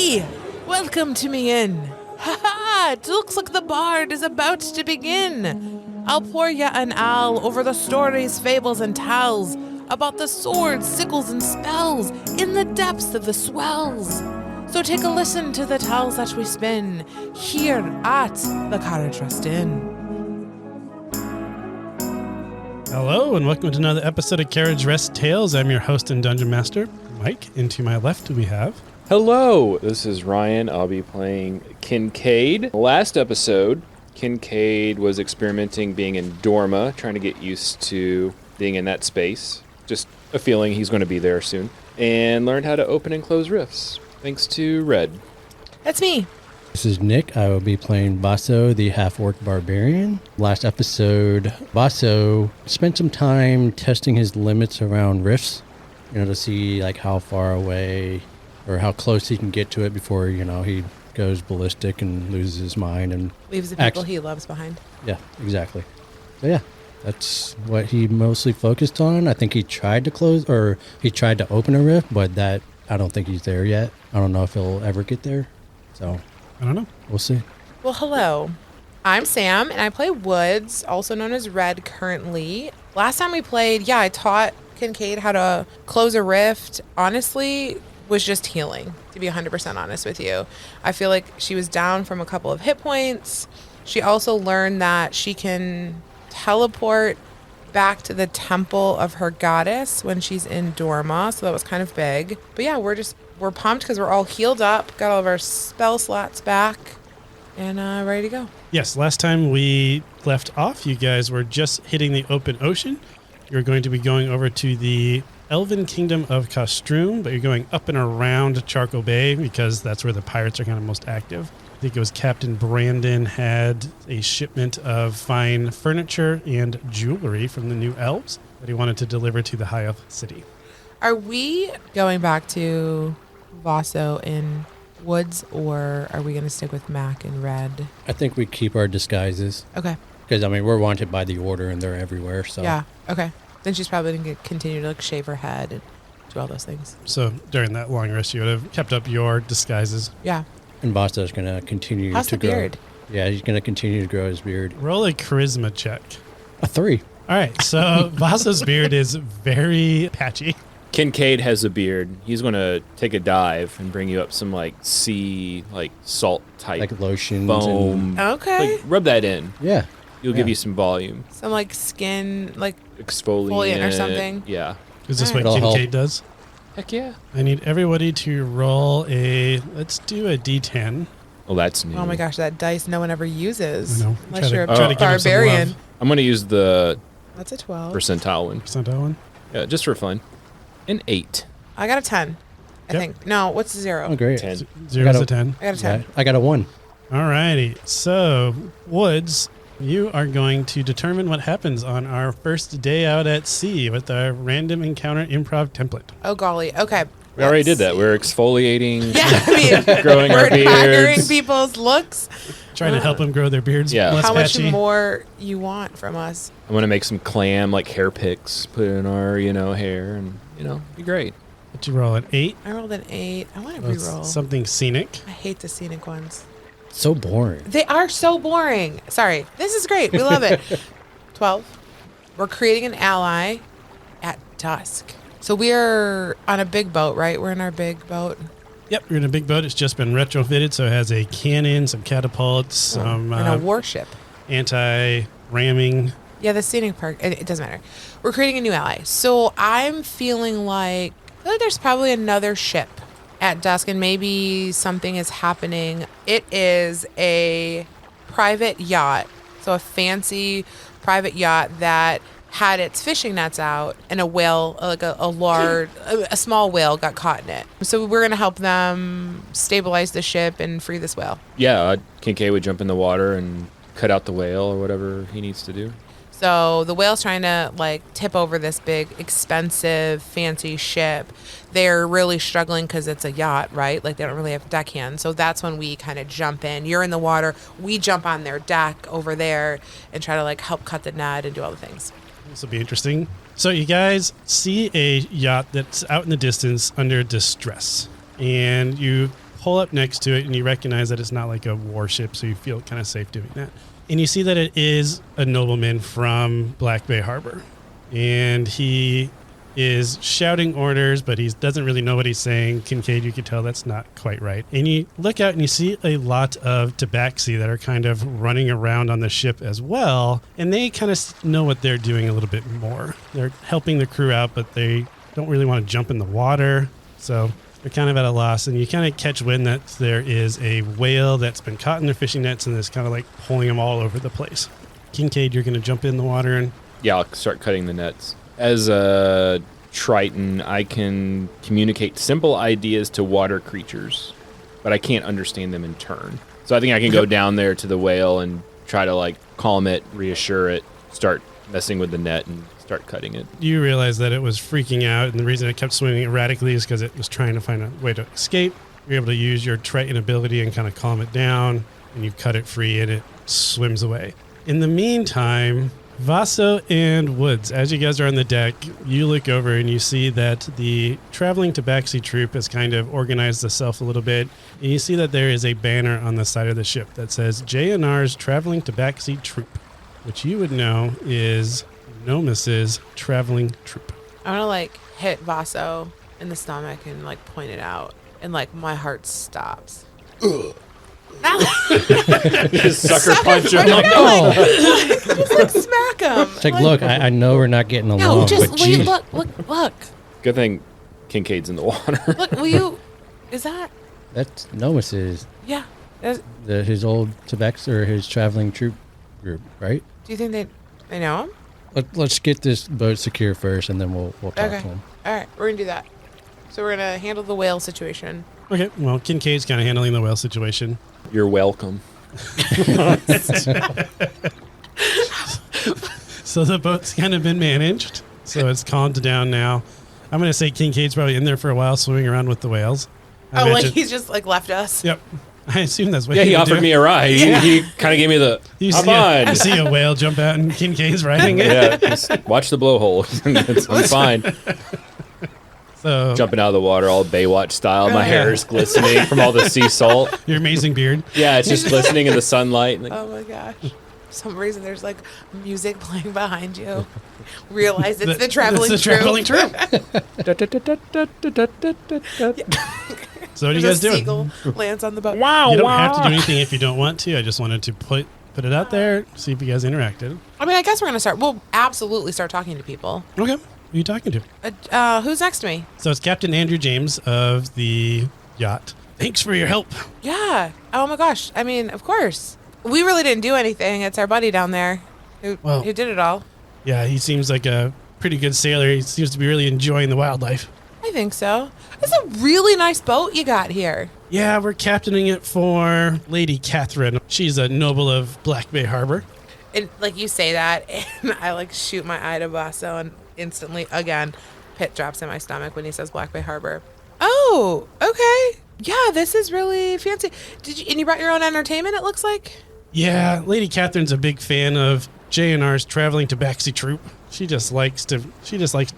Hey! Welcome to me inn. Ha ha! It looks like the bard is about to begin. I'll pour ya an ale over the stories, fables, and tales about the swords, sickles, and spells in the depths of the swells. So take a listen to the tales that we spin here at the Carriage Rest Inn. Hello, and welcome to another episode of Carriage Rest Tales. I'm your host and Dungeon Master, Mike, and to my left we have... Hello, this is Ryan. I'll be playing Kincaid. Last episode, Kincaid was experimenting being in Dorma, trying to get used to being in that space. Just a feeling he's going to be there soon. And learned how to open and close rifts, thanks to Red. That's me. This is Nick. I will be playing Basso, the half-orc barbarian. Last episode, Basso spent some time testing his limits around rifts, to see like how far away or how close he can get to it before, he goes ballistic and loses his mind and Leaves the people he loves behind. Yeah, exactly. So yeah, that's what he mostly focused on. I think he tried to open a rift, but I don't think he's there yet. I don't know if he'll ever get there. So I don't know. We'll see. Well, hello. I'm Sam, and I play Woods, also known as Red currently. Last time we played, I taught Kincaid how to close a rift. Honestly, was just healing, to be 100% honest with you. I feel like she was down from a couple of hit points. She also learned that she can teleport back to the temple of her goddess when she's in Dorma, so that was kind of big. But yeah, we're pumped because we're all healed up, got all of our spell slots back, and ready to go. Yes, last time we left off, you guys were just hitting the open ocean. You're going to be going over to the Elven Kingdom of Castrum, but you're going up and around Charcoal Bay because that's where the pirates are kind of most active. I think it was Captain Brandon had a shipment of fine furniture and jewelry from the new elves that he wanted to deliver to the High Elf City. Are we going back to Vaso in Woods, or are we going to stick with Mac and Red? I think we keep our disguises. Okay. Because, we're wanted by the Order and they're everywhere, so... Yeah, okay. Then she's probably going to continue to shave her head and do all those things. So during that long rest, you would have kept up your disguises. Yeah. And Basto's going to continue How's to the grow. Beard? Yeah, he's going to continue to grow his beard. Roll a charisma check. A 3. All right, so Vasso's beard is very patchy. Kincaid has a beard. He's going to take a dive and bring you up some, sea, salt type Like lotions. foam. Okay. Rub that in. Yeah. It'll give you some volume. Some skin, Exfoliant or something. Yeah. Is this All what right. Kincaid does? Heck yeah. I need everybody to roll let's do a D10. Well, that's new. Oh my gosh, that dice no one ever uses. I know. Unless you're a try to give him some barbarian. love. I'm going to use the That's a 12. percentile one. Percentile one? Yeah, just for fun. An 8. I got a 10, I Yep. think. No, what's the 0? Oh, great. 10. Zero's got a 10. I got a 10. Yeah, I got a 1. All righty. So, Woods, you are going to determine what happens on our first day out at sea with our random encounter improv template. Oh, golly. Okay. We already Let's did that. see. We're exfoliating, Yeah, growing our we're admiring beards. people's looks. Trying to help them grow their beards Yeah. less How much patchy. more you want from us? I'm going to make some clam, hair picks, put in our, hair, and, be great. Did you roll an 8? I rolled an 8. I want to That's reroll. something scenic. I hate the scenic ones. So boring. They are so boring. Sorry. This is great. We love it. 12. We're creating an ally at Dusk. So we're on a big boat, right? We're in our big boat. Yep, you're in a big boat. It's just been retrofitted, so it has a cannon, some catapults, some And a warship. anti-ramming. Yeah, the scenic part, it doesn't matter. We're creating a new ally. So I'm feeling like there's probably another ship at Dusk, and maybe something is happening. It is a private yacht. So a fancy private yacht that had its fishing nets out, and a whale, a small whale got caught in it. So we're going to help them stabilize the ship and free this whale. Yeah, Kincaid would jump in the water and cut out the whale or whatever he needs to do. So the whale's trying to tip over this big, expensive, fancy ship. They're really struggling because it's a yacht, right? They don't really have deckhands. So that's when we kind of jump in. You're in the water. We jump on their deck over there and try to help cut the net and do all the things. This will be interesting. So you guys see a yacht that's out in the distance under distress. And you pull up next to it and you recognize that it's not like a warship, so you feel kind of safe doing that. And you see that it is a nobleman from Black Bay Harbor. And he is shouting orders, but he doesn't really know what he's saying. Kincaid, you can tell that's not quite right. And you look out and you see a lot of tabaxi that are kind of running around on the ship as well. And they kind of know what they're doing a little bit more. They're helping the crew out, but they don't really want to jump in the water. So they're kind of at a loss. And you kind of catch wind that there is a whale that's been caught in their fishing nets and is kind of like pulling them all over the place. Kincaid, you're going to jump in the water and... Yeah, I'll start cutting the nets. As a Triton, I can communicate simple ideas to water creatures, but I can't understand them in turn. So I think I can go down there to the whale and try to like calm it, reassure it, start messing with the net and start cutting it. You realize that it was freaking out, and the reason it kept swimming erratically is because it was trying to find a way to escape. You're able to use your Triton ability and kind of calm it down, and you cut it free, and it swims away. In the meantime... Vaso and Woods, as you guys are on the deck, you look over and you see that the traveling tabaxi troop has kind of organized itself a little bit. And you see that there is a banner on the side of the ship that says JNR's Traveling Tabaxi Troop, which you would know is Nomus's traveling troop. I'm gonna like hit Vaso in the stomach and like point it out, and like my heart stops. Just sucker punch him. Like, no, just like smack him. It's like, look, I know we're not getting along. No, just but wait, geez. look. Good thing Kincaid's in the water. Look, will you? Is that? That's Nomus's. Yeah. His old tabaxi or his traveling troop group, right? Do you think they know him? Let's get this boat secure first, and then we'll talk to him. All right, we're gonna do that. So we're gonna handle the whale situation. Okay, well, Kincaid's kind of handling the whale situation. You're welcome. So the boat's kind of been managed, so it's calmed down now. I'm going to say Kincaid's probably in there for a while swimming around with the whales. I Like imagine- he's just like left us. Yep. I assume that's what Yeah, he would offered do. me a ride. Yeah. He kind of gave me the, You I'm see, on. you see a whale jump out and Kincaid's riding it. Yeah, just watch the blowhole. I'm fine. So Jumping out of the water all Baywatch style. My Yeah. hair is glistening from all the sea salt. your amazing beard. Yeah, it's just glistening in the sunlight. Like, Oh my gosh. For some reason there's like music playing behind you. Realize it's the traveling It's the troop. traveling troop. So what are you There's guys a doing? seagull lands on the boat. wow, You don't have to do anything if you don't want to. I just wanted to put it out there, see if you guys interacted. I mean, I guess we're gonna start. We'll absolutely start talking to people. Okay. Who are you talking to? Who's next to me? So it's Captain Andrew James of the yacht. Thanks for your help. Yeah. Oh my gosh. I mean, of course. We really didn't do anything. It's our buddy down there who did it all. Yeah, he seems like a pretty good sailor. He seems to be really enjoying the wildlife. I think so. It's a really nice boat you got here. Yeah, we're captaining it for Lady Catherine. She's a noble of Black Bay Harbor. And like you say that, and I like shoot my eye to Basso, and instantly, again, pit drops in my stomach when he says Black Bay Harbor. Oh, okay. Yeah, this is really fancy. And you brought your own entertainment, it looks like? Yeah, Lady Catherine's a big fan of JNR's traveling tabaxi troop. She just likes to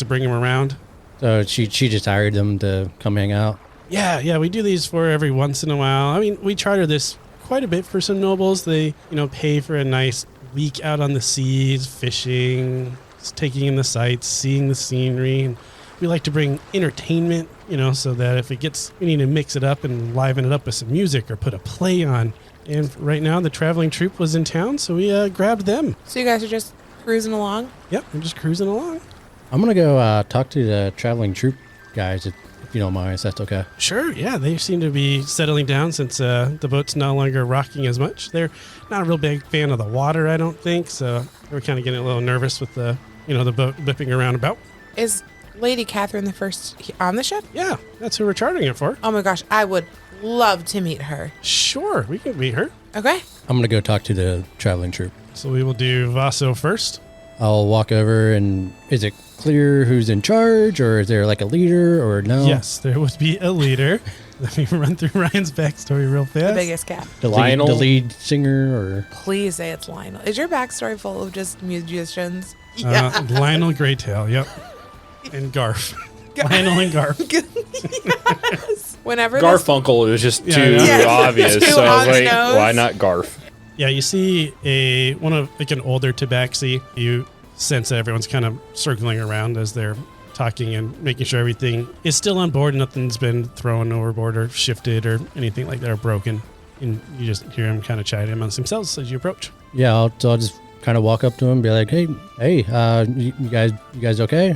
bring him around. So she just hired them to come hang out. Yeah, we do these for every once in a while. I mean, we charter this quite a bit for some nobles. They, pay for a nice week out on the seas, fishing, just taking in the sights, seeing the scenery. And we like to bring entertainment, so that if we need to mix it up and liven it up with some music or put a play on. And right now, the traveling troupe was in town, so we grabbed them. So you guys are just cruising along? Yep, we're just cruising along. I'm going to go talk to the traveling troop guys, if you don't mind, if that's okay. Sure, yeah, they seem to be settling down since the boat's no longer rocking as much. They're not a real big fan of the water, I don't think, so they were kind of getting a little nervous with the boat whipping around about. Is Lady Catherine the first on the ship? Yeah, that's who we're chartering it for. Oh my gosh, I would love to meet her. Sure, we can meet her. Okay. I'm going to go talk to the traveling troop. So we will do Vaso first. I'll walk over, and is it clear who's in charge, or is there like a leader, or no? Yes, there would be a leader. Let me run through Ryan's backstory real The fast. biggest cat. Lionel? The lead singer, or... Please say it's Lionel. Is your backstory full of just musicians? Yeah. Lionel Greytail, yep. And Garf. Lionel and Garf. Yes. Whenever Garfunkel was just Yeah, too yeah. obvious, Too so I was on the like, nose. why not Garf? Yeah, you see an older tabaxi. You sense that everyone's kind of circling around as they're talking and making sure everything is still on board. Nothing's been thrown overboard or shifted or anything like that or broken. And you just hear them kind of chatting amongst themselves as you approach. Yeah, I'll just kind of walk up to him and be like, hey, you guys okay?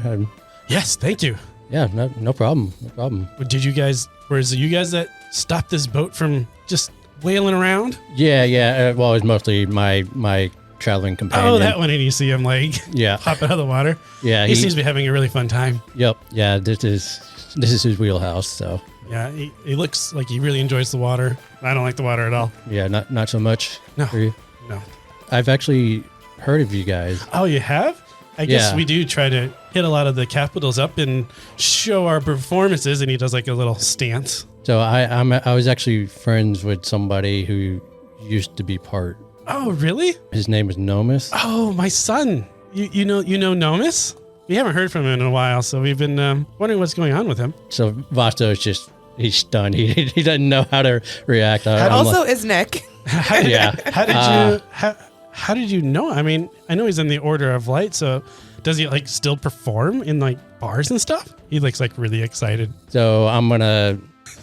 Yes, thank you. Yeah, no problem. Was it you guys that stopped this boat from just wailing around? Yeah. Well, it was mostly my traveling companion. Oh, that one. And you see him like Yeah. hop out of the water. Yeah, He seems to be having a really fun time. Yep. Yeah, this is his wheelhouse. So Yeah, he looks like he really enjoys the water. I don't like the water at all. yeah, not so much. No. For you. No. I've actually heard of you guys. Oh, you have? I guess Yeah. we do try to hit a lot of the capitals up and show our performances, and he does like a little stance. So I was actually friends with somebody who used to be part. Oh, really? His name is Nomus. Oh, my son. You know Nomus? We haven't heard from him in a while, so we've been wondering what's going on with him. So Vasto is just he's stunned. He doesn't know how to react. I'm Also, like, is Nick. yeah. How did you know? I mean, I know he's in the Order of Light, so does he like still perform in like bars and stuff? He looks like really excited. So I'm gonna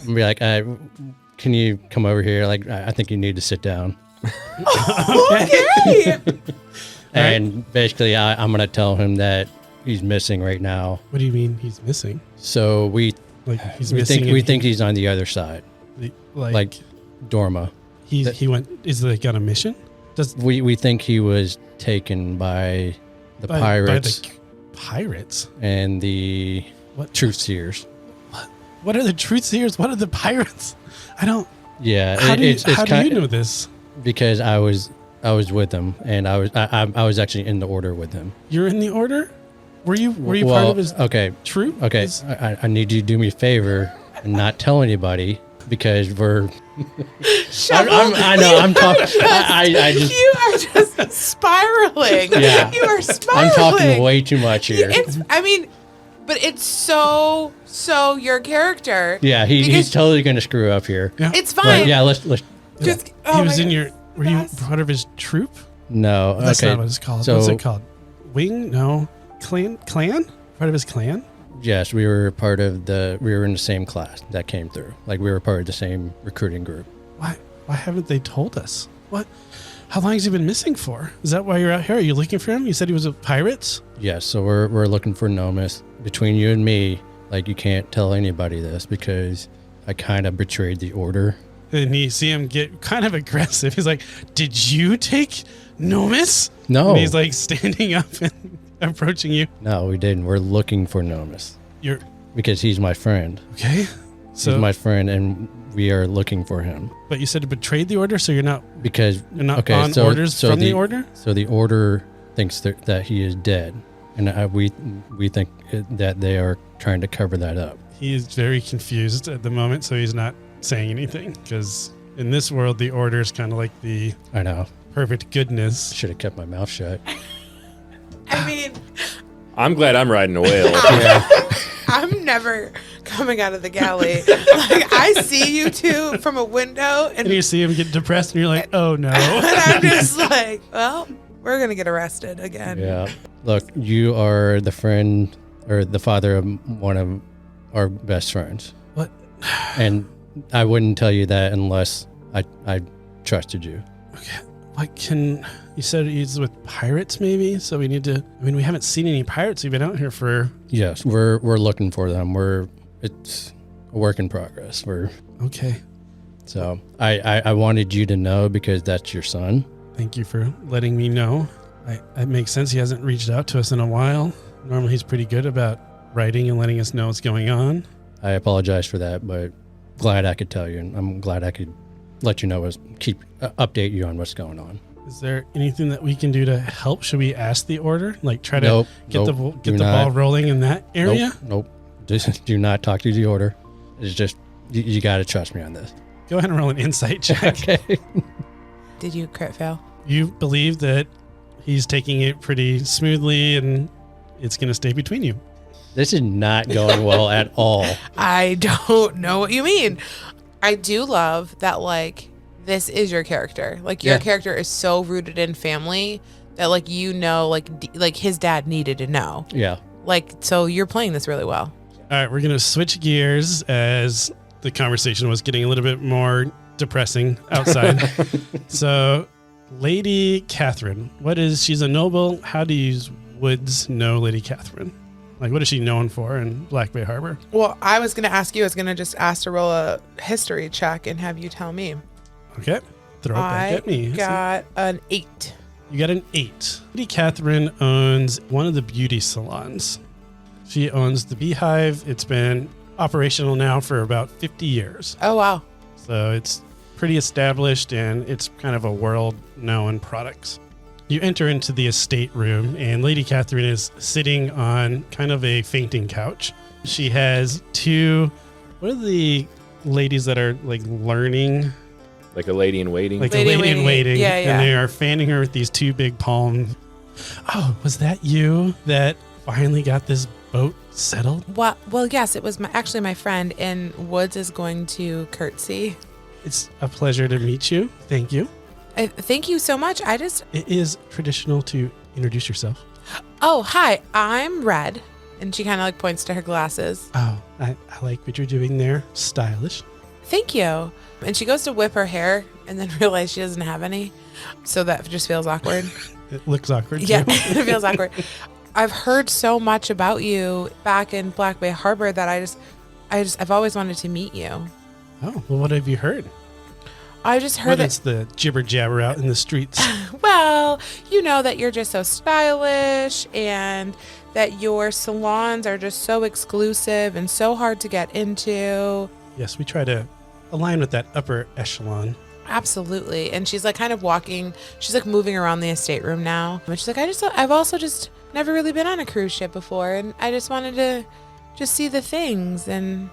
be like, can you come over here? Like, I think you need to sit down. Okay. And basically, I'm gonna tell him that he's missing right now. What do you mean he's missing? So we He's we missing. think he's on the other side, like Dorma. he went. Is like on a mission? We think he was taken by the pirates By the pirates. and the What? truth seers. What are the truth seers? What are the pirates? I don't. Yeah, How do you kind know this? because I was with him, and I was actually in the order with him. You're in the Order. Were you part Well, of his okay, troop? okay. I need you to do me a favor and not tell anybody because we're. I know. I'm talking. I just. You are just spiraling. Yeah. You are spiraling. I'm talking way too much here. But it's so your character. Yeah, he's because totally gonna screw up here. Yeah. It's But fine. yeah, let's. Just, He oh was my in God. your. Were you Best. part of his troop? No, That's okay. not what it's called. So What's it called? Wing? No. Clan? Part of his clan? yes, we were in the same class that came through. Like we were part of the same recruiting group. Why haven't they told us? What? How long has he been missing for? Is that why you're out here? Are you looking for him? You said he was with pirates? Yes, so we're looking for Nomus. Between you and me, like you can't tell anybody this because I kind of betrayed the order. And you see him get kind of aggressive. He's like, "Did you take Nomus?" No. And he's like standing up and approaching you. No, we didn't. We're looking for Nomus You're because he's my friend. okay. He's my friend, and we are looking for him But you said you betrayed the Order, so you're not because on orders from the Order. So the order thinks that he is dead, and we think that they are trying to cover that up. He is very confused at the moment, so he's not saying anything because in this world, the Order is kind of like the I know. perfect goodness. Should have kept my mouth shut. I mean, I'm glad I'm riding a whale. I'm never coming out of the galley. Like I see you two from a window, And you see him get depressed, and you're like, "Oh no!" and I'm just like, well, we're gonna get arrested again. Yeah. Look, you are the friend or the father of one of our best friends. What? And I wouldn't tell you that unless I trusted you. Okay. What can you said he's with pirates? Maybe. So we need to. I mean, we haven't seen any pirates. We've been out here for. Yes, we're looking for them. It's a work in progress. Okay. So I wanted you to know because that's your son. Thank you for letting me know. It makes sense. He hasn't reached out to us in a while. Normally, he's pretty good about writing and letting us know what's going on. I apologize for that, but glad I could tell you, and I'm glad I could let you know, update you on what's going on. Is there anything that we can do to help? Should we ask the Order? Like try to Nope, get nope, the do ball not. rolling in that area? Nope. Just do not talk to the order. It's just you got to trust me on this. Go ahead and roll an insight check. Okay. Did you crit fail? You believe that he's taking it pretty smoothly and it's going to stay between you. This is not going well at all. I don't know what you mean. I do love that, like, this is your character. Like, your character is so rooted in family that, like, you know, like his dad needed to know. Yeah. Like, so you're playing this really well. All right, we're going to switch gears as the conversation was getting a little bit more depressing outside. So, Lady Catherine, she's a noble. How do you Woods know Lady Catherine? Like, what is she known for in Black Bay Harbor? Well, I was going to ask you. I was going to just ask to roll a history check and have you tell me. Okay. Throw it back at me. I got an 8. You got an 8. Lady Catherine owns one of the beauty salons. She owns the Beehive. It's been operational now for about 50 years. Oh, wow. So it's pretty established, and it's kind of a world-known product. You enter into the estate room, and Lady Catherine is sitting on kind of a fainting couch. She has 2, what are the ladies that are like learning? Like a lady in waiting. Like a lady in waiting. Yeah. And they are fanning her with these 2 big palms. Oh, was that you that finally got this boat settled? Well, yes, it was actually my friend, and Woods is going to curtsy. It's a pleasure to meet you. Thank you. Thank you so much. It is traditional to introduce yourself. Oh, hi, I'm Red. And she kind of like points to her glasses. Oh, I like what you're doing there. Stylish. Thank you. And she goes to whip her hair and then realizes she doesn't have any. So that just feels awkward. It looks awkward, too. Yeah, it feels awkward. I've heard so much about you back in Black Bay Harbor that I've always wanted to meet you. Oh, well, what have you heard? I just heard It's the jibber jabber out in the streets. Well, you know that you're just so stylish and that your salons are just so exclusive and so hard to get into. Yes, we try to align with that upper echelon. Absolutely. And she's like kind of walking, she's like moving around the estate room now. And she's like, I've also just never really been on a cruise ship before. And I just wanted to just see the things. And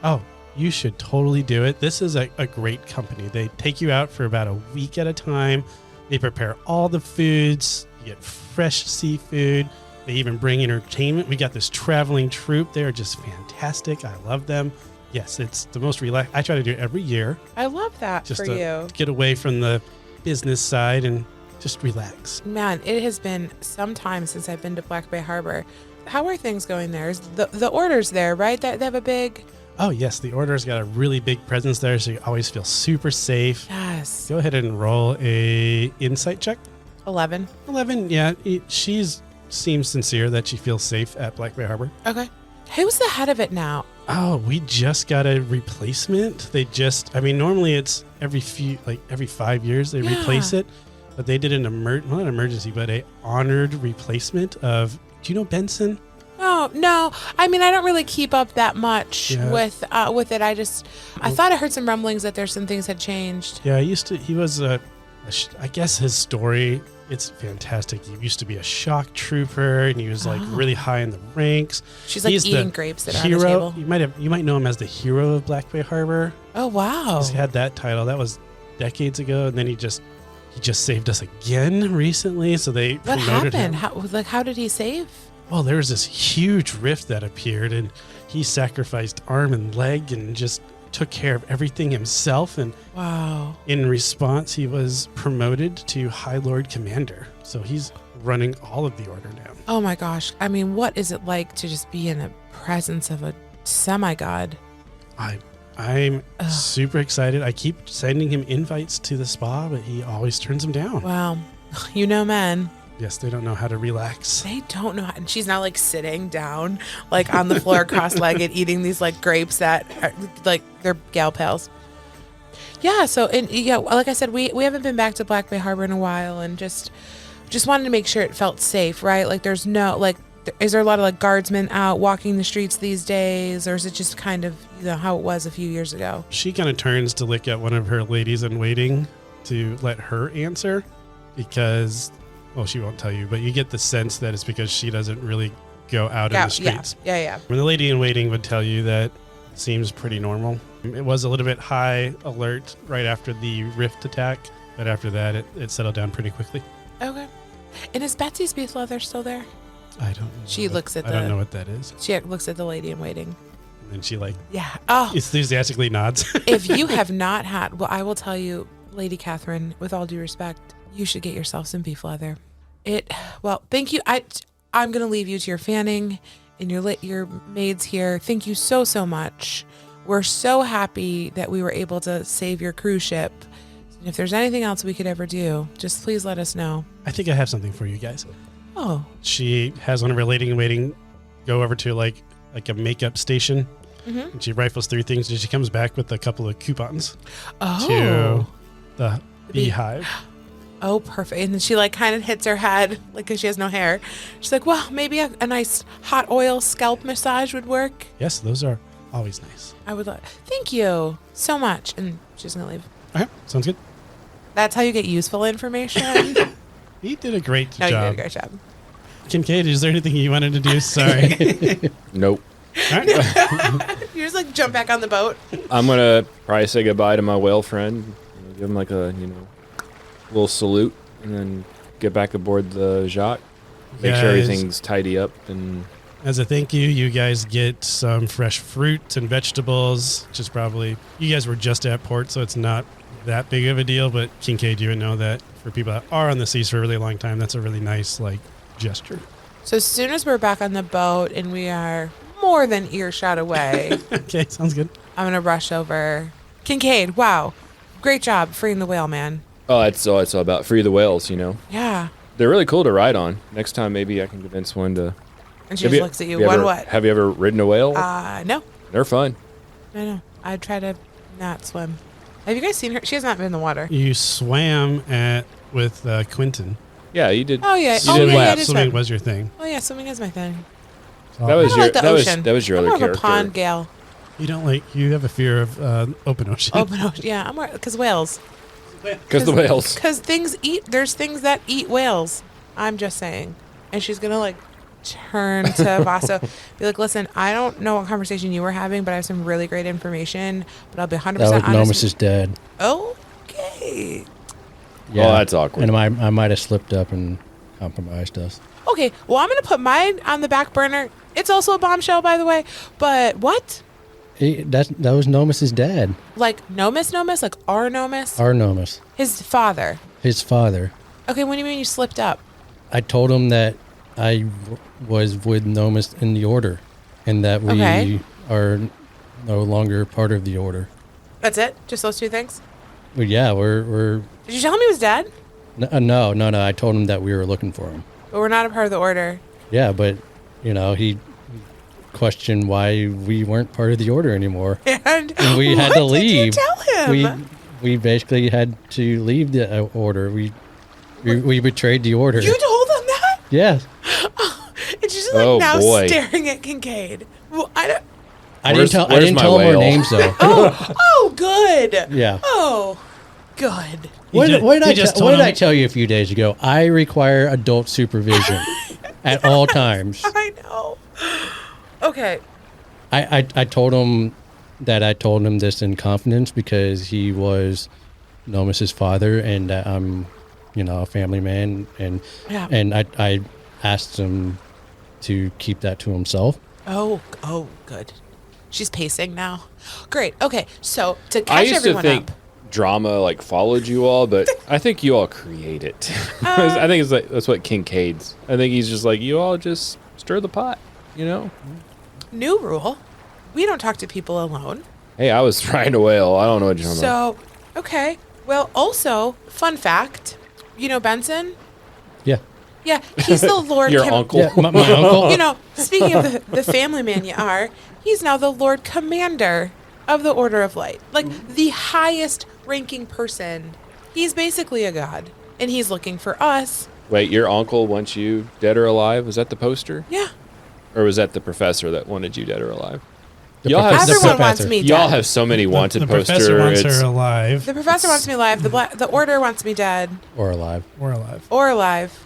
Oh, you should totally do it. This is a great company. They take you out for about a week at a time. They prepare all the foods. You get fresh seafood. They even bring entertainment. We got this traveling troupe. They're just fantastic. I love them. Yes, it's the most relaxed. I try to do it every year. I love that Just for to you. get away from the business side and just relax. Man, it has been some time since I've been to Black Bay Harbor. How are things going there? Is the orders there, right? They have a big... Oh, yes, the Order's got a really big presence there, so you always feel super safe. Yes. Go ahead and roll a insight check. 11. 11, yeah. She's seems sincere that she feels safe at Black Bay Harbor. Okay. Who's the head of it now? Oh, we just got a replacement. Normally it's every 5 years they replace it, but they did not an emergency, but a honored replacement of, do you know Benson? Oh, no. I mean, I don't really keep up that much with it. I thought I heard some rumblings that there's some things had changed. Yeah, he was I guess his story, it's fantastic. He used to be a shock trooper, and he was like really high in the ranks. She's like eating grapes that are on the hero. table. You might know him as the hero of Black Bay Harbor. Oh, wow. He's had that title. That was decades ago, and then he just saved us again recently. So they What promoted happened? him. How did he save? Well, there was this huge rift that appeared, and he sacrificed arm and leg and just took care of everything himself. And Wow. in response, he was promoted to High Lord Commander. So he's running all of the Order now. Oh my gosh. I mean, what is it like to just be in the presence of a semi-god? I'm super excited. I keep sending him invites to the spa, but he always turns them down. Wow. You know men. Yes, they don't know how to relax. They don't know how, and she's now like sitting down, like on the floor, cross-legged, eating these like grapes that are like they're gal pals. Yeah. So, and yeah, like I said, we haven't been back to Black Bay Harbor in a while, and just wanted to make sure it felt safe, right? Like, there's no like, is there a lot of like guardsmen out walking the streets these days, or is it just kind of how it was a few years ago? She kind of turns to look at one of her ladies in waiting to let her answer, because. Well, she won't tell you, but you get the sense that it's because she doesn't really go out in the streets. Yeah. When the lady in waiting would tell you that seems pretty normal. It was a little bit high alert right after the rift attack, but after that, it settled down pretty quickly. Okay. And is Betsy's beef leather still there? I don't know. She looks at I don't know what that is. She looks at the lady in waiting. And she like Yeah. Oh, enthusiastically nods. if you have not had, well, I will tell you, Lady Catherine, with all due respect, you should get yourself some beef leather. Well, thank you. I'm going to leave you to your fanning and your maids here. Thank you so, so much. We're so happy that we were able to save your cruise ship. And if there's anything else we could ever do, just please let us know. I think I have something for you guys. Oh. She has one of her lady in waiting go over to like a makeup station. Mm-hmm. And she rifles through things and she comes back with a couple of coupons Oh. to the beehive. Oh, perfect. And then she like kind of hits her head, like, because she has no hair. She's like, well, maybe a nice hot oil scalp massage would work. Yes, those are always nice. I would love. Thank you so much. And she's going to leave. Okay, sounds good. That's how you get useful information. You did a great No, job. you did a great job. Kincaid, is there anything you wanted to do? Sorry. Nope. All right. You just like jump back on the boat. I'm gonna probably say goodbye to my whale friend. Give him like a little salute, and then get back aboard the yacht. Make sure Guys, everything's tidy up and. as a thank you guys get some fresh fruit and vegetables. Just probably, you guys were just at port, so it's not that big of a deal. But Kincaid, you would know that for people that are on the seas for a really long time, that's a really nice gesture. So as soon as we're back on the boat and we are more than earshot away, Okay, sounds good. I'm going to rush over. Kincaid, wow. Great job freeing the whale, man. Oh, it's all about free the whales. Yeah. They're really cool to ride on. Next time, maybe I can convince one to. And she Have just you- looks at you. have you One ever- what? Have you ever ridden a whale? No. They're fun. No. I'd try to not swim. Have you guys seen her? She has not been in the water. You swam with Quentin. Yeah, you did. Oh, yeah. You Oh, did yeah, laugh. it is Swimming fun. was your thing. Oh, yeah. Swimming is my thing. That was I your. like the That was ocean. that was your I'm other more character. of a pond gal. You have a fear of open ocean. Open ocean. Yeah, I'm more because whales. Because the whales. Because there's things that eat whales. I'm just saying. And she's going to turn to Vaso. Be like, listen, I don't know what conversation you were having, but I have some really great information. But I'll be 100% That was honest. Nomus' dad. Okay. Oh, that's awkward. And I might have slipped up and compromised us. Okay. Well, I'm going to put mine on the back burner. It's also a bombshell, by the way. But what? That was Nomus' dad. Like Nomus? Like our Nomus? Our Nomus. His father. His father. Okay, what do you mean you slipped up? I told him that I was with Nomus in the order and that we Okay. are no longer part of the order. That's it? Just those two things? But yeah, we're Did you tell him he was dead? no. I told him that we were looking for him. But we're not a part of the order. Yeah, but he questioned why we weren't part of the order anymore. And We had to what leave. Did you tell him? We basically had to leave the order. We betrayed the order. You told him that? Yeah. And she's just Oh, now boy. staring at Kincaid. Well, I don't. I Where's- didn't where's my tell him our whale? names though. Oh, good. Yeah. Oh, good. What You did told him- I tell you a few days ago? I require adult supervision at all times. I know. Okay. I told him that I told him this in confidence because he was Nomus's father and that I'm, a family man and Yeah. and I asked him to keep that to himself. Oh, good. She's pacing now. Great. Okay. So to catch I used to everyone think up. drama followed you all, but I think you all create it. I think it's that's what Kincaid's. I think he's just you all just stir the pot. New rule. We don't talk to people alone. Hey, I was trying to whale. I don't know what you're talking about. So, okay. Well, also, fun fact. You know Benson? Yeah. Yeah, he's the Lord. Your uncle. Yeah, my uncle. Speaking of the family man you are, he's now the Lord Commander of the Order of Light. The highest ranking person. He's basically a god. And he's looking for us. Wait, your uncle wants you dead or alive? Was that the poster? Yeah. Or was that the professor that wanted you dead or alive? The Y'all have professor- Everyone the wants professor. me Y'all dead. have so many wanted the posters. professor wants her alive. The professor wants me alive. The Order wants me dead Or alive. Or alive. or alive.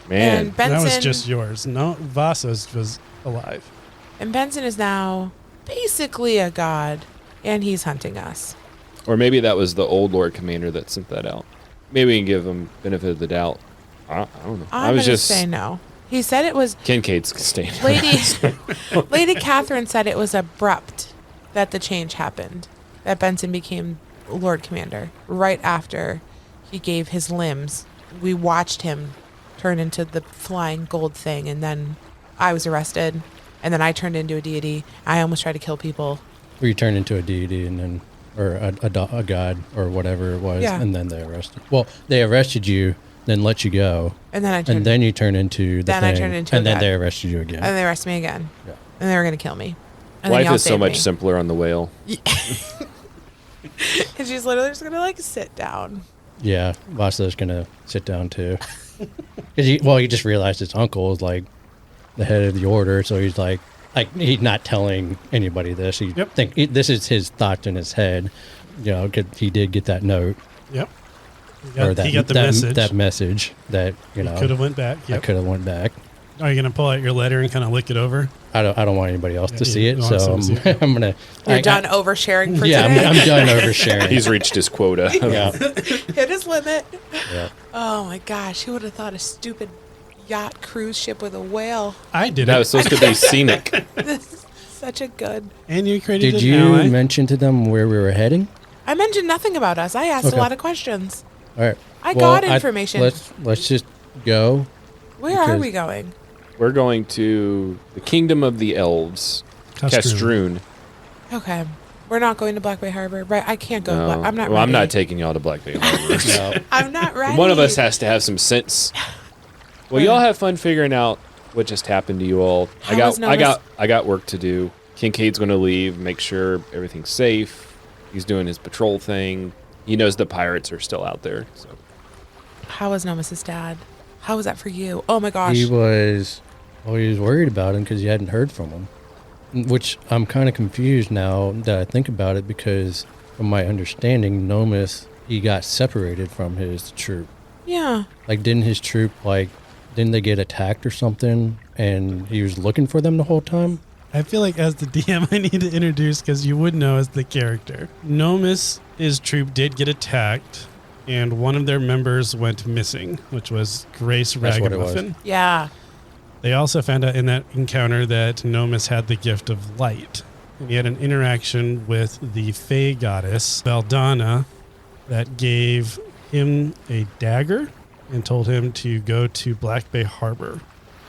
Man, And Benson, That was just yours. No, Vasa's was alive. and Benson is now basically a god, and he's hunting us. or maybe that was the old Lord Commander that sent that out. Maybe we can give him benefit of the doubt. I don't know. I'm I was gonna just say no. He said it was Kincaid's staying. Lady Catherine said it was abrupt that the change happened. That Benson became Lord Commander right after he gave his limbs. We watched him turn into the flying gold thing, and then I was arrested, and then I turned into a deity. I almost tried to kill people. Or you turned into a deity and then, or a god or whatever it was, and then they arrested. Well, they arrested you, then let you go, and then and then you turn into the then thing, I turned into and a then god. they arrested you again. And they arrested me again. Yeah. And they were going to kill me. And Life is so much simpler on the whale. And she's literally just going to like sit down. Yeah, Vasa's gonna sit down too. He just realized his uncle is like the head of the order, so he's like he's not telling anybody this. This is his thoughts in his head. You know, 'cause he did get that note. Yep. He got the message. That message that could have went back. I could have went back. Are you gonna pull out your letter and kind of lick it over? I don't want anybody else to see it, you don't so want someone to see it. I'm gonna. You're done oversharing for yeah, today? I'm done oversharing. He's reached his quota. Yeah. Hit his limit. Yeah. Oh my gosh, who would have thought a stupid yacht cruise ship with a whale? I did That it. was supposed to be scenic. This is such a good. And you created Did an you ally. mention to them where we were heading? I mentioned nothing about us. I asked Okay. a lot of questions. All right. I got information. Let's just go. Where are because- we going? We're going to the kingdom of the elves, Castroon. Okay. We're not going to Black Bay Harbor, right? I can't go. No. I'm not Well, I'm ready. not taking y'all to Black Bay Harbor. No. I'm not ready. One of us has to have some sense. Well, y'all have fun figuring out what just happened to you all. I got work to do. Kincaid's going to leave, make sure everything's safe. He's doing his patrol thing. He knows the pirates are still out there. So How was Nomis's dad? How was that for you? Oh my gosh. He was worried about him because you hadn't heard from him. Which I'm kind of confused now that I think about it, because from my understanding, Nomis, he got separated from his troop. Yeah. Like, didn't his troop, didn't they get attacked or something? And he was looking for them the whole time? I feel like as the DM, I need to introduce, because you would know as the character. Nomis, his troop did get attacked, and one of their members went missing, which was Grace That's what it was. Ragamuffin. Yeah. They also found out in that encounter that Nomis had the gift of light. And he had an interaction with the Fey goddess, Valdana, that gave him a dagger and told him to go to Black Bay Harbor.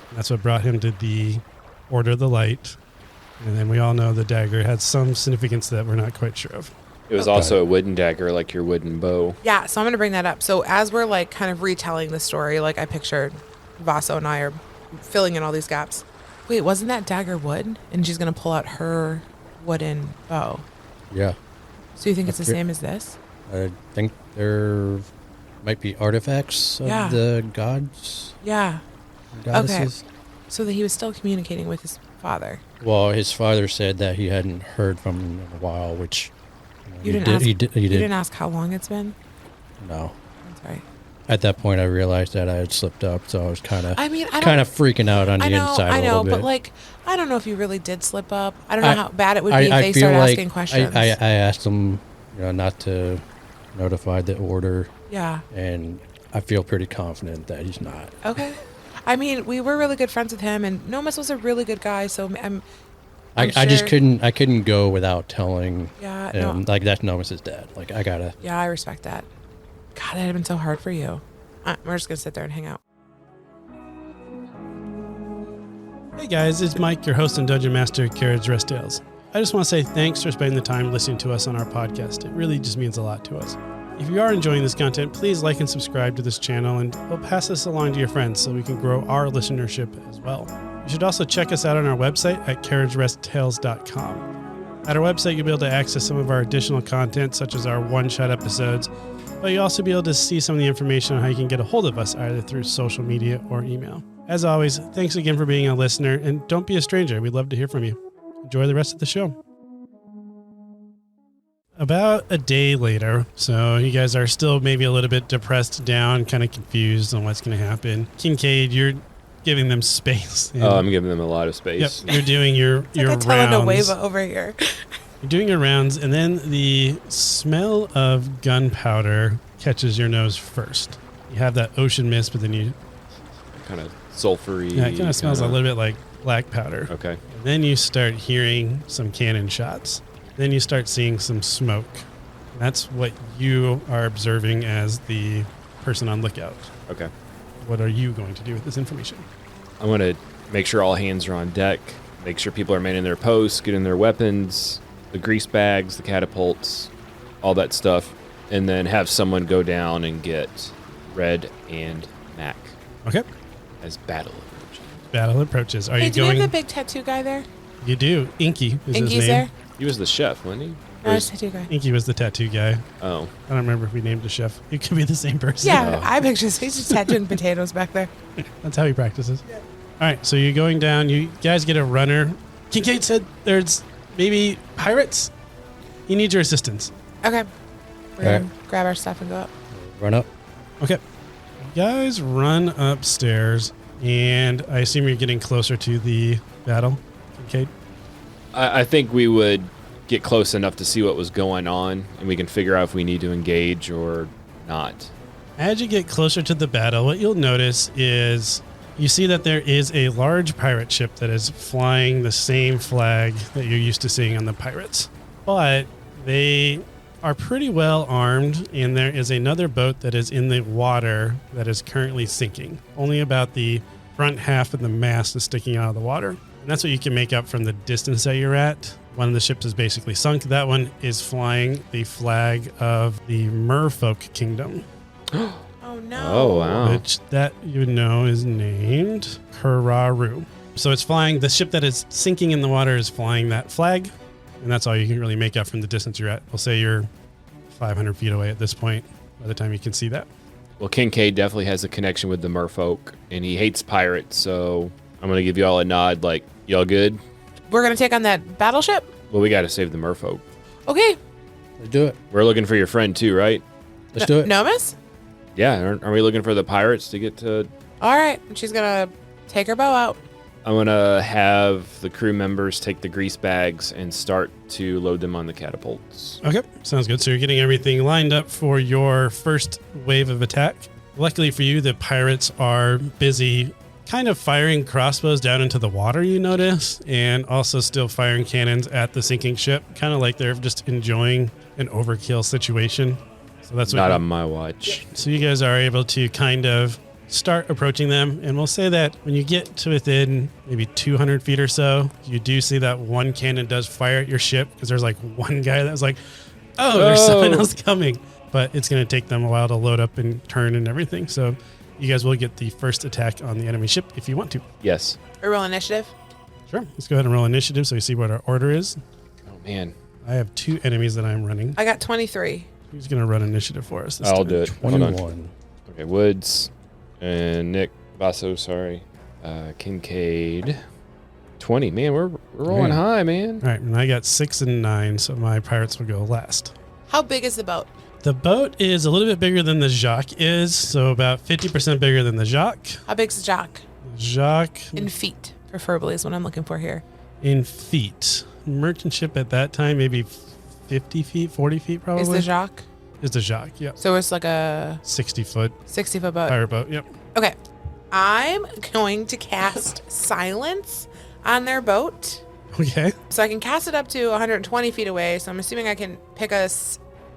And that's what brought him to the Order of the Light. And then we all know the dagger had some significance that we're not quite sure of. it was also a wooden dagger, like your wooden bow. Yeah, so I'm going to bring that up. So as we're like kind of retelling the story, like I pictured Vaso and I are filling in all these gaps. Wait, wasn't that dagger wood? And she's going to pull out her wooden bow. Yeah. So you think it's the Okay. same as this? I think there might be artifacts of Yeah. the gods, Yeah. goddesses. So that he was still communicating with his father. Well, his father said that he hadn't heard from him in a while, which You he didn't did. ask. He did. You didn't ask how long it's been? No. That's right. At that point, I realized that I had slipped up, so I was kind of I mean, I kind don't. of freaking out on the I know, inside I a know, little bit. but like, I don't know if you really did slip up. I don't know how bad it would be if I they feel started like asking questions. I asked them, not to notify the order, Yeah. and I feel pretty confident that he's not. Okay. I mean, we were really good friends with him, and Nomis was a really good guy. So I just sure- couldn't go without telling Yeah. him, No. like, that's Nomis's dad. Like, I gotta. Yeah, I respect that. God, that had been so hard for you. We're just gonna sit there and hang out. Hey guys, it's Mike, your host and Dungeon Master at Carriage Rest Tales. I just want to say thanks for spending the time listening to us on our podcast. It really just means a lot to us. If you are enjoying this content, please like and subscribe to this channel, and we'll pass this along to your friends so we can grow our listenership as well. You should also check us out on our website at carriageresttales.com. At our website, you'll be able to access some of our additional content, such as our one-shot episodes, but you'll also be able to see some of the information on how you can get a hold of us, either through social media or email. As always, thanks again for being a listener, and don't be a stranger. We'd love to hear from you. Enjoy the rest of the show. About a day later, so you guys are still maybe a little bit depressed, down, kind of confused on what's going to happen. Kincaid, you're giving them space. Oh, I'm giving them a lot of space. Yep, you're doing your It's like a rounds. telenovela over here. You're doing your rounds, and then the smell of gunpowder catches your nose first. You have that ocean mist, but then you kind of sulfury. Yeah, it kind of smells a little bit like black powder. Okay. And then you start hearing some cannon shots. Then you start seeing some smoke. That's what you are observing as the person on lookout. Okay. What are you going to do with this information? I'm going to make sure all hands are on deck, make sure people are manning their posts, getting their weapons, the grease bags, the catapults, all that stuff, and then have someone go down and get Red and Mac Okay. as battle approaches. Battle approaches. Are Hey, you do you going? have the big tattoo guy there? You do. Inky is his Inky's name. there? He was the chef, wasn't he? No, Or it's is- tattoo guy. Inky was the tattoo guy. oh, I don't remember if we named the chef. It could be the same person. Yeah, Oh. I picture he's just tattooing potatoes back there. That's how he practices. All right, so you're going down. You guys get a runner. Kincaid said there's maybe pirates. He needs your assistance. Okay. We're Alright. gonna grab our stuff and go up. Run up. Okay. You guys run upstairs, and I assume you're getting closer to the battle, Kincaid. I think we would get close enough to see what was going on, and we can figure out if we need to engage or not. As you get closer to the battle, what you'll notice is you see that there is a large pirate ship that is flying the same flag that you're used to seeing on the pirates. But they are pretty well armed, and there is another boat that is in the water that is currently sinking. Only about the front half of the mast is sticking out of the water. And that's what you can make up from the distance that you're at. One of the ships is basically sunk. That one is flying the flag of the Merfolk Kingdom, Oh no. Oh, wow. which that you know is named Kararu. So it's flying, the ship that is sinking in the water is flying that flag, and that's all you can really make out from the distance you're at. We'll say you're 500 feet away at this point by the time you can see that. Well, Kincaid definitely has a connection with the merfolk, and he hates pirates, so I'm going to give you all a nod like, y'all good? We're gonna take on that battleship? Well, we got to save the merfolk. Okay. Let's do it. We're looking for your friend too, right? Let's do it. Nomis? Yeah, aren't we looking for the pirates to get to... All right. And she's gonna take her bow out. I'm going to have the crew members take the grease bags and start to load them on the catapults. Okay, sounds good. So you're getting everything lined up for your first wave of attack. Luckily for you, the pirates are busy kind of firing crossbows down into the water, you notice, and also still firing cannons at the sinking ship, kind of like they're just enjoying an overkill situation. So that's what Not you- on my watch. So you guys are able to kind of start approaching them, and we'll say that when you get to within maybe 200 feet or so, you do see that one cannon does fire at your ship, because there's like one guy that's like, oh, there's Oh. someone else coming. But it's going to take them a while to load up and turn and everything. So you guys will get the first attack on the enemy ship if you want to. Yes. We roll initiative. Sure. Let's go ahead and roll initiative so you see what our order is. Oh, man. I have 2 enemies that I'm running. I got 23. Who's going to run initiative for us this I'll time? do it. Hold on. 21. Okay, Woods and Nick Basso, sorry. Kincaid. 20. Man, we're rolling Man. high, man. All right, and I got 6 and 9, so my pirates will go last. How big is the boat? The boat is a little bit bigger than the Jacques is, so about 50% bigger than the Jacques. How big's the Jock? Jacques In feet, preferably, is what I'm looking for here. in feet. Merchant ship at that time, maybe 50 feet, 40 feet probably. Is the Jock? Is the Jacques, yep. So it's like a 60-foot 60-foot boat. pirate boat, yep. Okay. I'm going to cast silence on their boat. Okay. So I can cast it up to 120 feet away. So I'm assuming I can pick a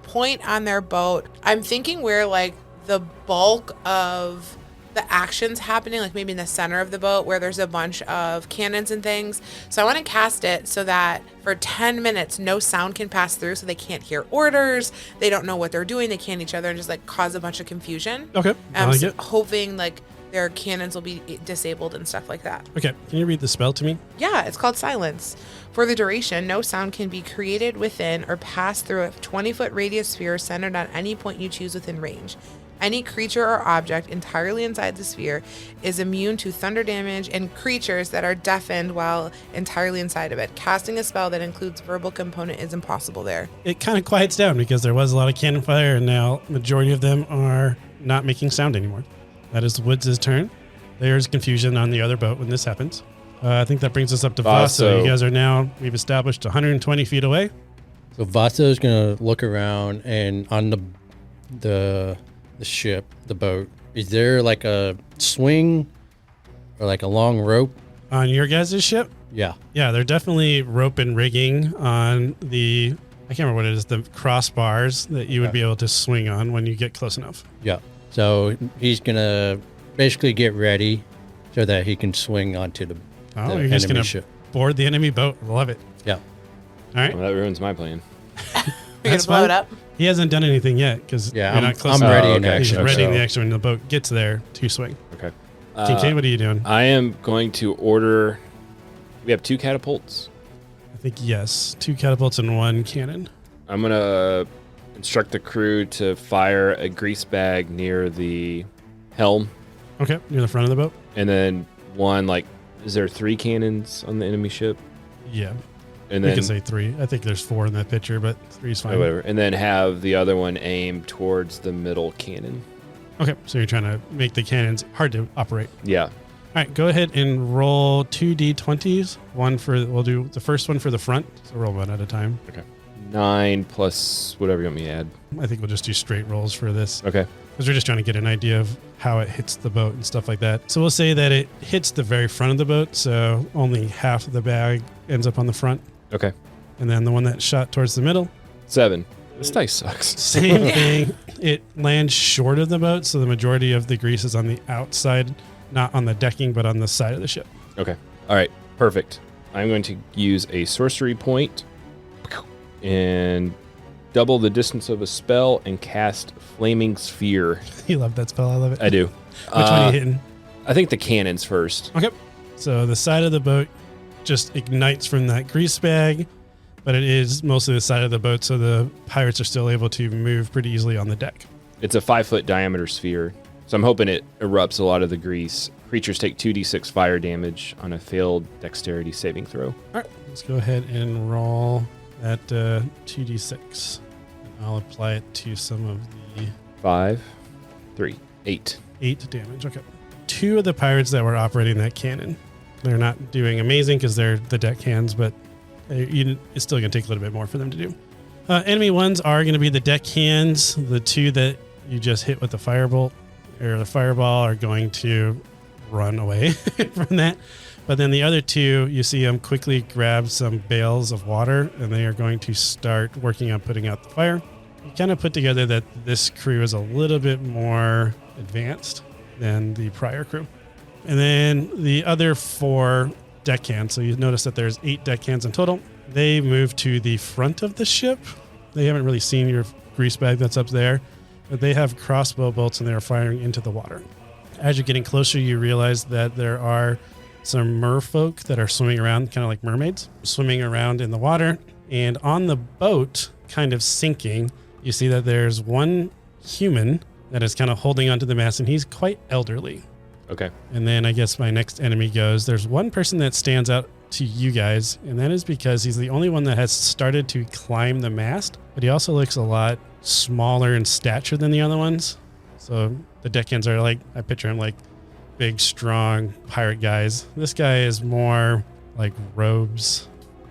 point on their boat. I'm thinking where like the bulk of the action's happening, like maybe in the center of the boat where there's a bunch of cannons and things. So I want to cast it so that for 10 minutes, no sound can pass through. So they can't hear orders. They don't know what they're doing. They can't each other and just like cause a bunch of confusion. Okay. I like So it. hoping like their cannons will be disabled and stuff like that. Okay. Can you read the spell to me? Yeah, it's called silence. For the duration, no sound can be created within or pass through a 20-foot radius sphere centered on any point you choose within range. Any creature or object entirely inside the sphere is immune to thunder damage, and creatures that are deafened while entirely inside of it. Casting a spell that includes verbal component is impossible there. It kind of quiets down because there was a lot of cannon fire, and now majority of them are not making sound anymore. That is Woods' turn. There's confusion on the other boat when this happens. I think that brings us up to Vaso. Vaso. You guys are now, we've established 120 feet away. So Vaso is gonna look around, and on the ship, the boat, is there like a swing or like a long rope. On your guys' ship? Yeah. Yeah, they're definitely rope and rigging on the, I can't remember what it is, the crossbars that you would be able to swing on when you get close enough. Yeah. So he's going to basically get ready so that he can swing onto the You're just going enemy to ship. board the enemy boat. Love it. Yeah. All right. Well, that ruins my plan. You're going That's to blow fine. it up? He hasn't done anything yet because Yeah, you're not close I'm enough. ready Oh, in okay. He's action. ready in the so- action when the boat gets there to swing. Okay. Kincaid, what are you doing? I am going to order. We have 2 catapults. I think yes. 2 catapults and 1 cannon. I'm going to instruct the crew to fire a grease bag near the helm. Okay, near the front of the boat? And then one, like, is there 3 cannons on the enemy ship? Yeah. And We then can say 3. I think there's 4 in that picture, but 3 is or fine. whatever. And then have the other one aim towards the middle cannon. Okay, so you're trying to make the cannons hard to operate. Yeah. All right, go ahead and roll 2 d20s. We'll do the first one for the front. So roll one at a time. 9 plus whatever you want me to add. I think we'll just do straight rolls for this Okay. because we're just trying to get an idea of how it hits the boat and stuff like that. So we'll say that it hits the very front of the boat, so only half of the bag ends up on the front. Okay. And then the one that shot towards the middle, 7. This dice sucks. same thing. It lands short of the boat, so the majority of the grease is on the outside, not on the decking, but on the side of the ship. Okay. All right. Perfect. I'm going to use a sorcery point and double the distance of a spell and cast Flaming Sphere. You love that spell. I love it. I do. Which one are you hitting? I think the cannons first. Okay. So the side of the boat just ignites from that grease bag, but it is mostly the side of the boat, so the pirates are still able to move pretty easily on the deck. It's a 5-foot diameter sphere, so I'm hoping it erupts a lot of the grease. Creatures take 2d6 fire damage on a failed dexterity saving throw. All right, let's go ahead and roll that 2d6. And I'll apply it to some of the 5, 3, 8. 8 damage. Okay. 2 of the pirates that were operating that cannon, they're not doing amazing because they're the deck hands, but it's still going to take a little bit more for them to do. Enemy ones are going to be the deck hands. The 2 that you just hit with the firebolt or the fireball are going to run away from that. But then the other 2, you see them quickly grab some bales of water, and they are going to start working on putting out the fire. You kind of put together that this crew is a little bit more advanced than the prior crew. And then the other 4 deckhands, so you notice that there's 8 deckhands in total. They move to the front of the ship. They haven't really seen your grease bag that's up there, but they have crossbow bolts and they are firing into the water. As you're getting closer, you realize that there are some merfolk that are swimming around, kind of like mermaids, swimming around in the water. And on the boat, kind of sinking, you see that there's one human that is kind of holding onto the mast, and he's quite elderly. Okay. And then I guess my next enemy goes, there's one person that stands out to you guys, and that is because he's the only one that has started to climb the mast, but he also looks a lot smaller in stature than the other ones. So the deckhands are like, I picture him like big, strong pirate guys. This guy is more like robes,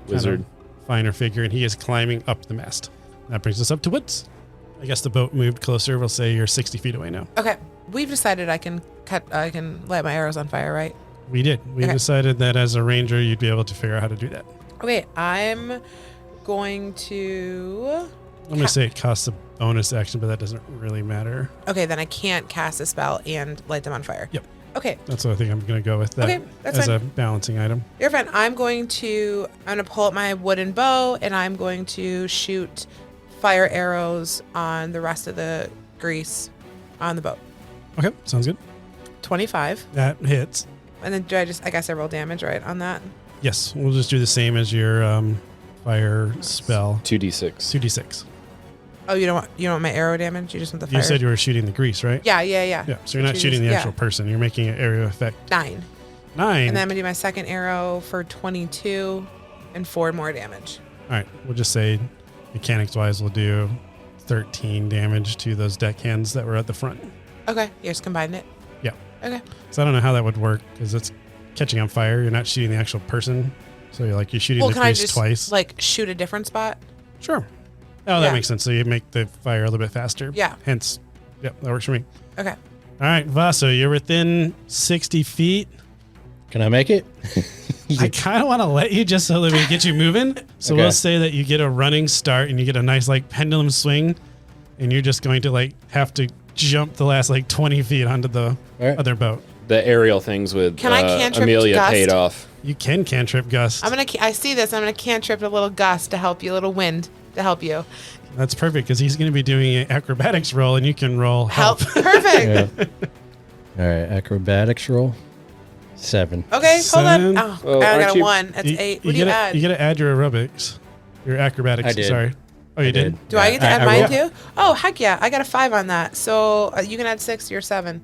Wizard. kind of finer figure, and he is climbing up the mast. That brings us up to Woods. I guess the boat moved closer. We'll say you're 60 feet away now. Okay. We've decided I can light my arrows on fire, right? We did. We Okay. decided that as a ranger, you'd be able to figure out how to do that. Okay, I'm going to... I'm going to say it costs a bonus action, but that doesn't really matter. Okay, then I can't cast a spell and light them on fire. Yep. Okay, That's what I think I'm going to go with that Okay, that's as fine. a balancing item. you're fine. I'm going to pull up my wooden bow and I'm going to shoot fire arrows on the rest of the grease on the boat. Okay, sounds good. 25. That hits. And then I guess I roll damage, right, on that? Yes, we'll just do the same as your fire spell. 2d6. 2d6. Oh, you don't want my arrow damage? You just want the fire? You said you were shooting the grease, right? Yeah. Yeah, so you're not shooting the actual person. You're making an area effect. 9. 9. And then I'm going to do my second arrow for 22 and 4 more damage. All right, we'll just say mechanics-wise, we'll do 13 damage to those deckhands that were at the front. Okay, you just combined it? Yeah. Okay. So I don't know how that would work because it's catching on fire. You're not shooting the actual person. So you're shooting Well, the can I grease just twice. shoot a different spot? Sure. Oh, Yeah. that makes sense. So you make the fire a little bit faster. Yeah. Hence, yep, that works for me. Okay. All right, Vaso, you're within 60 feet Can I make it? I kind of want to let you just so that we get you moving. So Okay. we'll say that you get a running start and you get a nice like pendulum swing, and you're just going to like have to jump the last like 20 feet onto the All right. other boat. The aerial things with Can I cantrip Amelia Gust? paid off. You can cantrip Gust. I see this. I'm gonna cantrip a little gust to help you, a little wind to help you. That's perfect because he's going to be doing an acrobatics roll, and you can roll help. Perfect. Yeah. All right, acrobatics roll. 7. Okay, Seven. hold on. Oh, Oh, I aren't got a you- 1. That's 8. What do you gotta, add? You got to add your aerobics, your acrobatics. I did. Sorry. Oh, you did? Do I get to add I mine rolled- too? Oh, heck yeah. I got a 5 on that. So you can add 6 to your 7.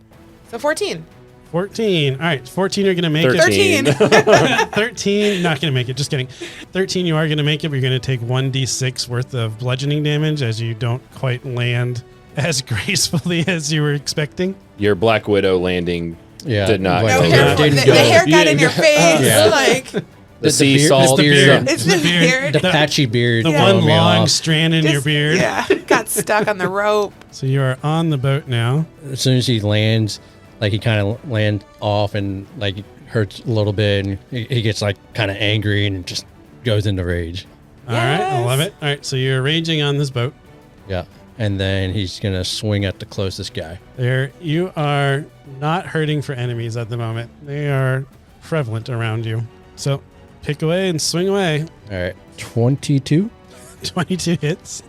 So 14. 14. All right, 14. You're going to make 13. it. 13. 13. Not going to make it. Just kidding. 13. You are going to make it. But you're going to take 1d6 worth of bludgeoning damage as you don't quite land as gracefully as you were expecting. Your Black Widow landing Yeah. did not. No go hair- well. the, the hair got in your face. Yeah. Like, The sea beard- salt. the beard. it's The the beard. beard. The patchy beard. The throwing one me long off. strand in your Just- beard. Yeah. Got stuck on the rope. So you are on the boat now. As soon as he lands, like he kind of land off and like hurts a little bit, and he gets like kind of angry and just goes into rage. All right, I Yes. love it. All right, so you're raging on this boat. Yeah. And then he's going to swing at the closest guy. There, you are not hurting for enemies at the moment. They are prevalent around you. So pick away and swing away. All right. 22. 22 hits.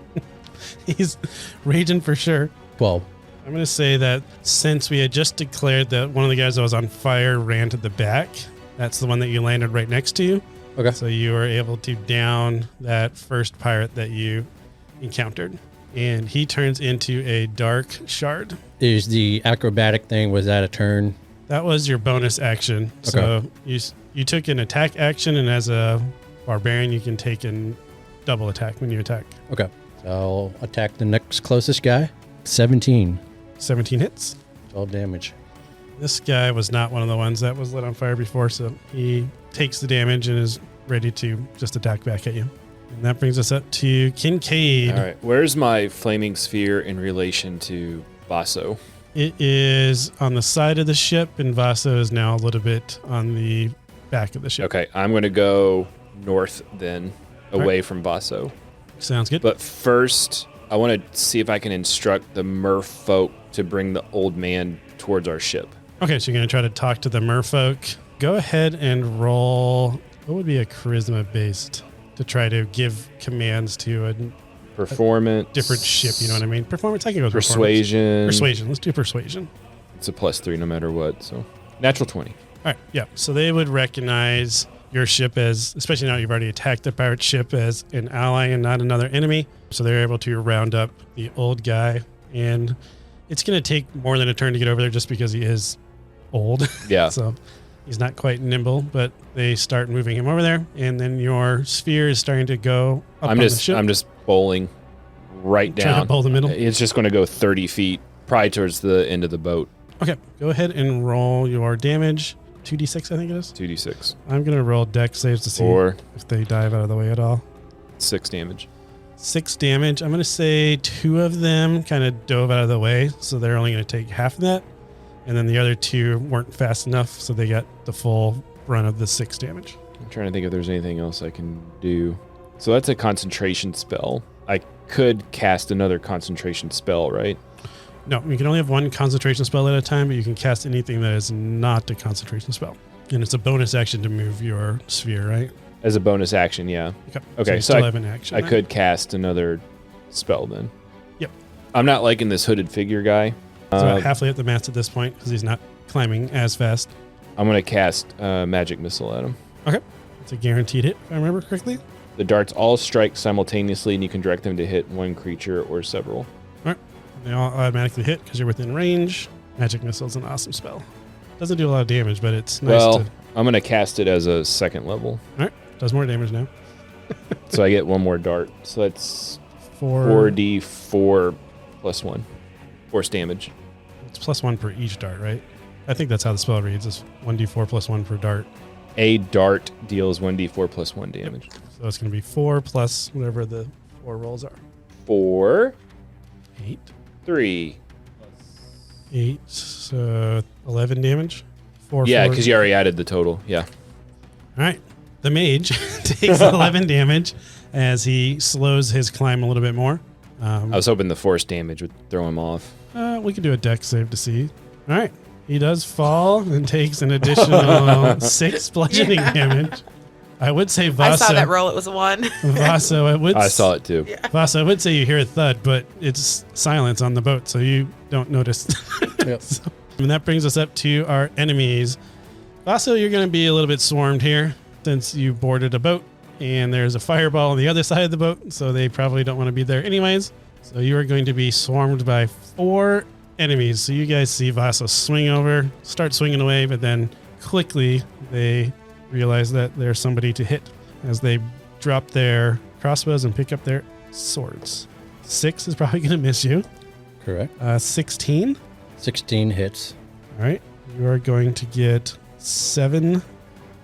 He's raging for sure. 12. I'm going to say that since we had just declared that one of the guys that was on fire ran to the back, that's the one that you landed right next to you. Okay. So you were able to down that first pirate that you encountered. And he turns into a dark shard. Is the acrobatic thing, was that a turn? That was your bonus action. So Okay. you took an attack action, and as a barbarian, you can take a double attack when you attack. Okay. So I'll attack the next closest guy. 17. 17 hits. 12 damage. This guy was not one of the ones that was lit on fire before, so he takes the damage and is ready to just attack back at you. And that brings us up to Kincaid. All right. Where's my flaming sphere in relation to Basso? It is on the side of the ship, and Vaso is now a little bit on the back of the ship. Okay, I'm going to go north then, away from Basso. Sounds good. But first, I want to see if I can instruct the merfolk to bring the old man towards our ship. Okay, so you're going to try to talk to the merfolk. Go ahead and roll. What would be a charisma based to try to give commands to a Performance. different ship? You know what I mean? Performance. I can go with Persuasion. Persuasion. Let's do persuasion. It's a +3 no matter what. So natural 20. All right. Yeah. So they would recognize your ship as, especially now you've already attacked the pirate ship, as an ally and not another enemy. So they're able to round up the old guy. And it's going to take more than a turn to get over there just because he is old. Yeah. So he's not quite nimble, but they start moving him over there. And then your sphere is starting to go up I'm on the just ship. bowling right Trying to down. bowl the middle. It's just going to go 30 feet, probably towards the end of the boat. Okay. Go ahead and roll your damage. 2d6, I think it is. 2d6. I'm going to roll dex saves to see Or if they dive out of the way at all. 6 damage. 6 damage. I'm going to say 2 of them kind of dove out of the way, so they're only going to take half of that. And then the other 2 weren't fast enough, so they got the full run of the 6 damage. I'm trying to think if there's anything else I can do. So that's a concentration spell. I could cast another concentration spell, right? No, you can only have 1 concentration spell at a time, but you can cast anything that is not a concentration spell. And it's a bonus action to move your sphere, right? As a bonus action, yeah. Okay, you so still have an action. I there. could cast another spell then. Yep. I'm not liking this hooded figure guy. So halfway up the mast at this point because he's not climbing as fast. I'm going to cast magic missile at him. Okay. It's a guaranteed hit, if I remember correctly. The darts all strike simultaneously, and you can direct them to hit one creature or several. They all automatically hit because you're within range. Magic missile is an awesome spell. Doesn't do a lot of damage, but it's nice Well, to... I'm going to cast it as a second level. All right. Does more damage now. So I get one more dart. So that's 4... 4d4 plus 1. Force damage. It's +1 per each dart, right? I think that's how the spell reads. It's 1d4 plus 1 per dart. A dart deals 1d4 plus 1 damage. So it's going to be 4 plus whatever the 4 rolls are. 4, 8. 3. 8, so 11 damage. Yeah, because you already added the total. Yeah. All right. The mage takes 11 damage as he slows his climb a little bit more. I was hoping the force damage would throw him off. We can do a dex save to see. All right. He does fall and takes an additional 6 bludgeoning damage. I would say Vasa. I saw that roll. It was a 1. Vasa, I saw it too. Yeah. Vasa, I would say you hear a thud, but it's silence on the boat, so you don't notice. Yep. And that brings us up to our enemies. Vasa, you're going to be a little bit swarmed here since you boarded a boat, and there's a fireball on the other side of the boat, so they probably don't want to be there anyways. So you are going to be swarmed by 4 enemies. So you guys see Vasa swing over, start swinging away, but then quickly they realize that there's somebody to hit as they drop their crossbows and pick up their swords. 6 is probably going to miss you. Correct. 16. 16 hits. All right. You are going to get 7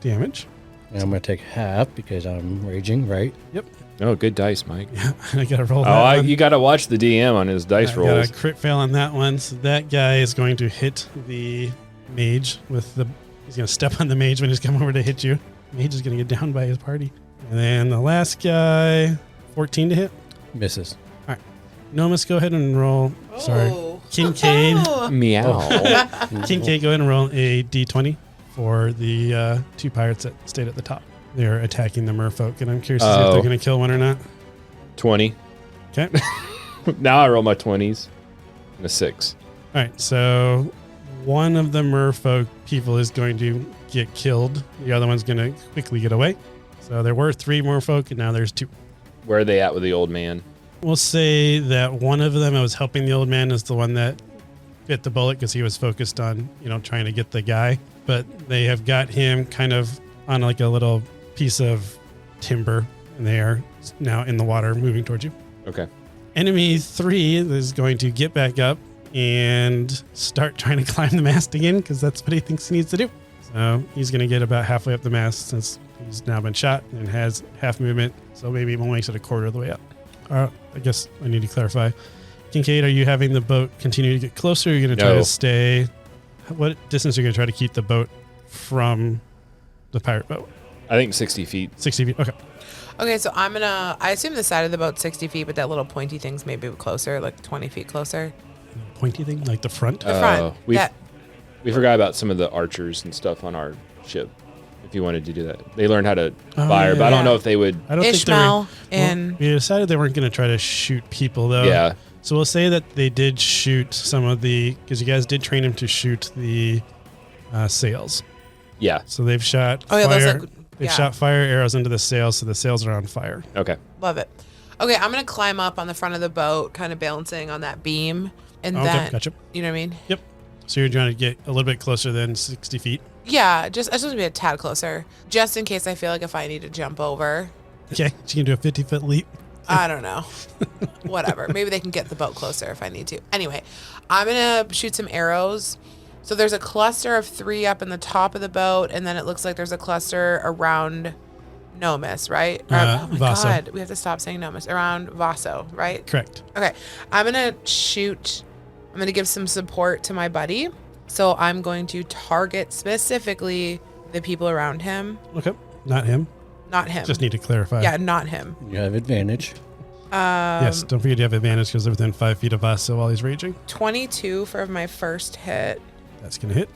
damage. And I'm going to take half because I'm raging, right? Yep. Oh, good dice, Mike. Yeah, I got to roll that one. You got to watch the DM on his dice I rolls. got a crit fail on that one. So that guy is going to hit the mage with the... He's going to step on the mage when he's coming over to hit you. Mage is going to get down by his party. And then the last guy, 14 to hit. Misses. All right. Nomus, go ahead and roll. Sorry. Oh. Kincaid. Meow. Kincaid, go ahead and roll a d20 for the 2 pirates that stayed at the top. They're attacking the merfolk, and I'm curious to see if they're going to kill one or not. 20. Okay. Now I roll my 20s. And a 6. All right, so one of the merfolk people is going to get killed. The other one's going to quickly get away. So there were 3 merfolk, and now there's 2. Where are they at with the old man? We'll say that one of them that was helping the old man is the one that bit the bullet because he was focused on, trying to get the guy. But they have got him kind of on like a little piece of timber, and they are now in the water moving towards you. Okay. Enemy 3 is going to get back up and start trying to climb the mast again because that's what he thinks he needs to do. So he's going to get about halfway up the mast since he's now been shot and has half movement. So maybe it makes it a quarter of the way up. I guess I need to clarify. Kincaid, are you having the boat continue to get closer? Or are you going to try to stay? What distance are you going to try to keep the boat from the pirate boat? I think 60 feet. 60 feet. Okay. Okay, so I assume the side of the boat's 60 feet, but that little pointy thing's maybe closer, like 20 feet closer. Pointy thing, like the front. The front. We forgot about some of the archers and stuff on our ship. If you wanted to do that, they learned how to fire, but I don't know if they would. I don't Ishmael think they were. We decided they weren't going to try to shoot people, though. Yeah. So we'll say that they did shoot some of because you guys did train him to shoot the sails. Yeah. So they've shot fire. They've shot fire arrows into the sails, so the sails are on fire. Okay. Love it. Okay, I'm going to climb up on the front of the boat, kind of balancing on that beam. And then, gotcha. You know what I mean? Yep. So you're trying to get a little bit closer than 60 feet. Yeah, I just want to be a tad closer, just in case I feel like if I need to jump over. Okay, so you can do a 50-foot leap. I don't know. Whatever. Maybe they can get the boat closer if I need to. Anyway, I'm going to shoot some arrows. So there's a cluster of 3 up in the top of the boat, and then it looks like there's a cluster around Nomus, right? Oh my Vaso. God. We have to stop saying Nomus. Around Vaso, right? Correct. Okay. I'm going to shoot. I'm going to give some support to my buddy. So I'm going to target specifically the people around him. Okay. Not him. Not him. Just need to clarify. Yeah, not him. You have advantage. Yes, don't forget you have advantage because they're within 5 feet of us, so while he's raging. 22 for my first hit. That's going to hit.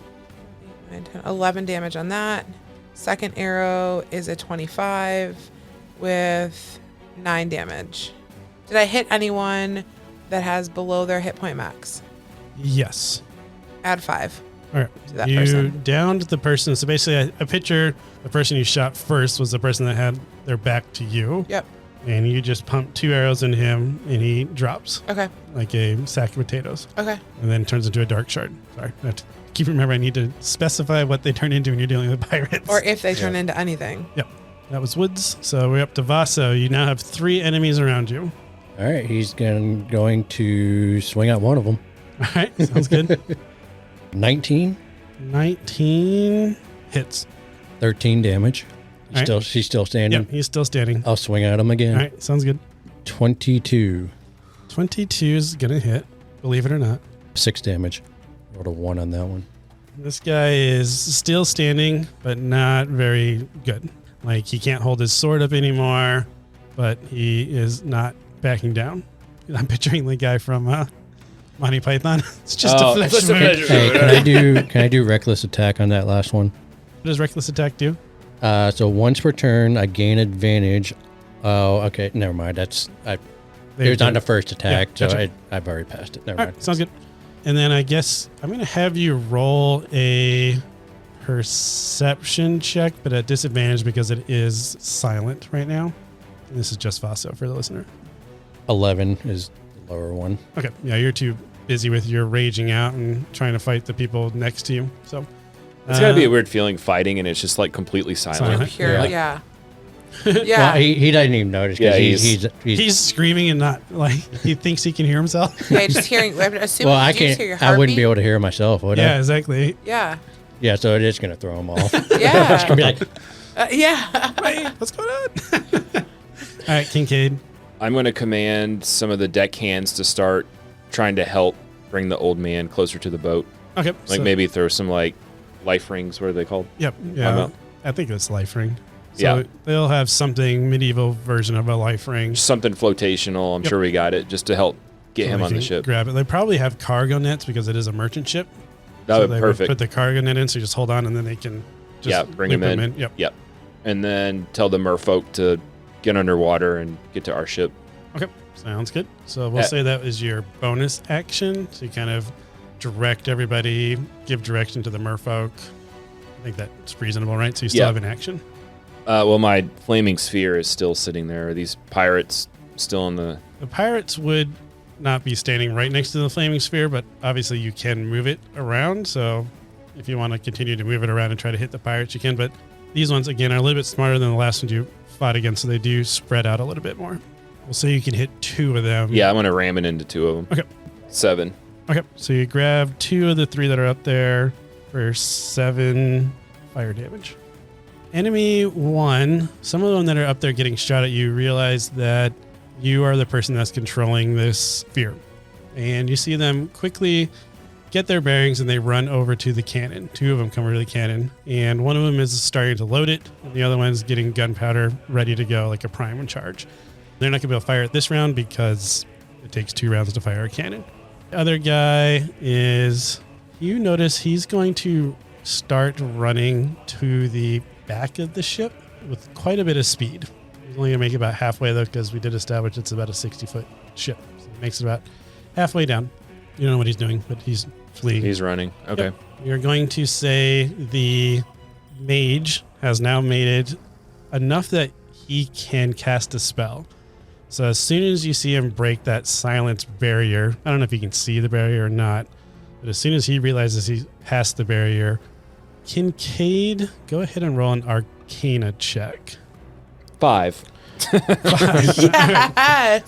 9, 10, 11 damage on that. Second arrow is a 25 with 9 damage. Did I hit anyone that has below their hit point max? Yes. Add 5. All right. To that you person. downed the person. So basically, I picture the person you shot first was the person that had their back to you. Yep. And you just pump 2 arrows into him, and he drops Okay. like a sack of potatoes, Okay. and then turns into a dark shard. Sorry. I have to keep remembering I need to specify what they turn into when you're dealing with pirates. Or if they turn into anything. Yep. That was Woods. So we're up to Vaso. You now have 3 enemies around you. All right, he's going to swing at one of them. All right. Sounds good. 19, 19 hits. 13 damage. All right. She's still standing. Yep. He's still standing. I'll swing at him again. All right. Sounds good. 22, 22 is going to hit, believe it or not. 6 damage. Rolled a 1 on that one. This guy is still standing, but not very good. Like, he can't hold his sword up anymore, but he is not backing down. I'm picturing the guy from Monty Python. It's just a flesh just a wound. flesh Hey, can I do reckless attack on that last one? What does reckless attack do? So once per turn, I gain advantage. Oh, okay. Never mind. It was on the first attack, Yeah, gotcha. so I've already passed it. Never All mind. right, sounds good. And then I guess I'm going to have you roll a perception check, but at disadvantage because it is silent right now. And this is just Vaso for the listener. 11 is the lower one. Okay. Yeah, you're too busy with your raging out and trying to fight the people next to you. So It's got to be a weird feeling fighting, and it's just like completely silent. Silent. Pure, Yeah. yeah. Well, he doesn't even notice Yeah, because He's screaming and not like he thinks he can hear himself. Okay, just hearing. I'm assuming. well, I did you just can't. hear your I wouldn't be heartbeat? able to hear myself, would Yeah, I? exactly. Yeah. Yeah, so it is going to throw him off. Yeah. It's gonna be like, Yeah. Wait, what's going on? All right, Kincaid. I'm going to command some of the deckhands to start trying to help bring the old man closer to the boat. Okay. Like so- maybe throw some like life rings. What are they called? Yep. I'm Yeah. out. I think it's life ring. So Yeah. they'll have something medieval version of a life ring. Something flotational. I'm Yep. sure we got it just to help get him So on they the can ship. Grab it. They probably have cargo nets because it is a merchant ship. That So would they be perfect. Put the cargo net in, so you just hold on, and then they can just Yeah, bring loop him in. Yep. Yep. And then tell the merfolk to get underwater and get to our ship. Okay. Sounds good. So we'll say that is your bonus action. So you kind of direct everybody, give direction to the merfolk. I think that's reasonable, right? So you still Yeah. have an action. Well, my flaming sphere is still sitting there. Are these pirates still in the... The pirates would not be standing right next to the flaming sphere, but obviously you can move it around. So if you want to continue to move it around and try to hit the pirates, you can. But these ones, again, are a little bit smarter than the last ones you fought against, so they do spread out a little bit more. We'll say you can hit 2 of them. Yeah, I'm going to ram it into 2 of them. Okay. 7. Okay, so you grab 2 of the 3 that are up there for 7 fire damage. Enemy 1, some of them that are up there getting shot at you realize that you are the person that's controlling this sphere. And you see them quickly get their bearings and they run over to the cannon. 2 of them come over to the cannon, and one of them is starting to load it, and the other one's getting gunpowder ready to go, like a prime charge. They're not going to be able to fire it this round because it takes 2 rounds to fire a cannon. The other guy is, you notice he's going to start running to the back of the ship with quite a bit of speed. He's only going to make it about halfway, though, because we did establish it's about a 60-foot ship. So he makes it about halfway down. You don't know what he's doing, but he's fleeing. He's running. Okay. Yep. You're going to say the mage has now made it enough that he can cast a spell. So as soon as you see him break that silence barrier, I don't know if you can see the barrier or not, but as soon as he realizes he's passed the barrier, Kincaid, go ahead and roll an Arcana check. 5. Yes.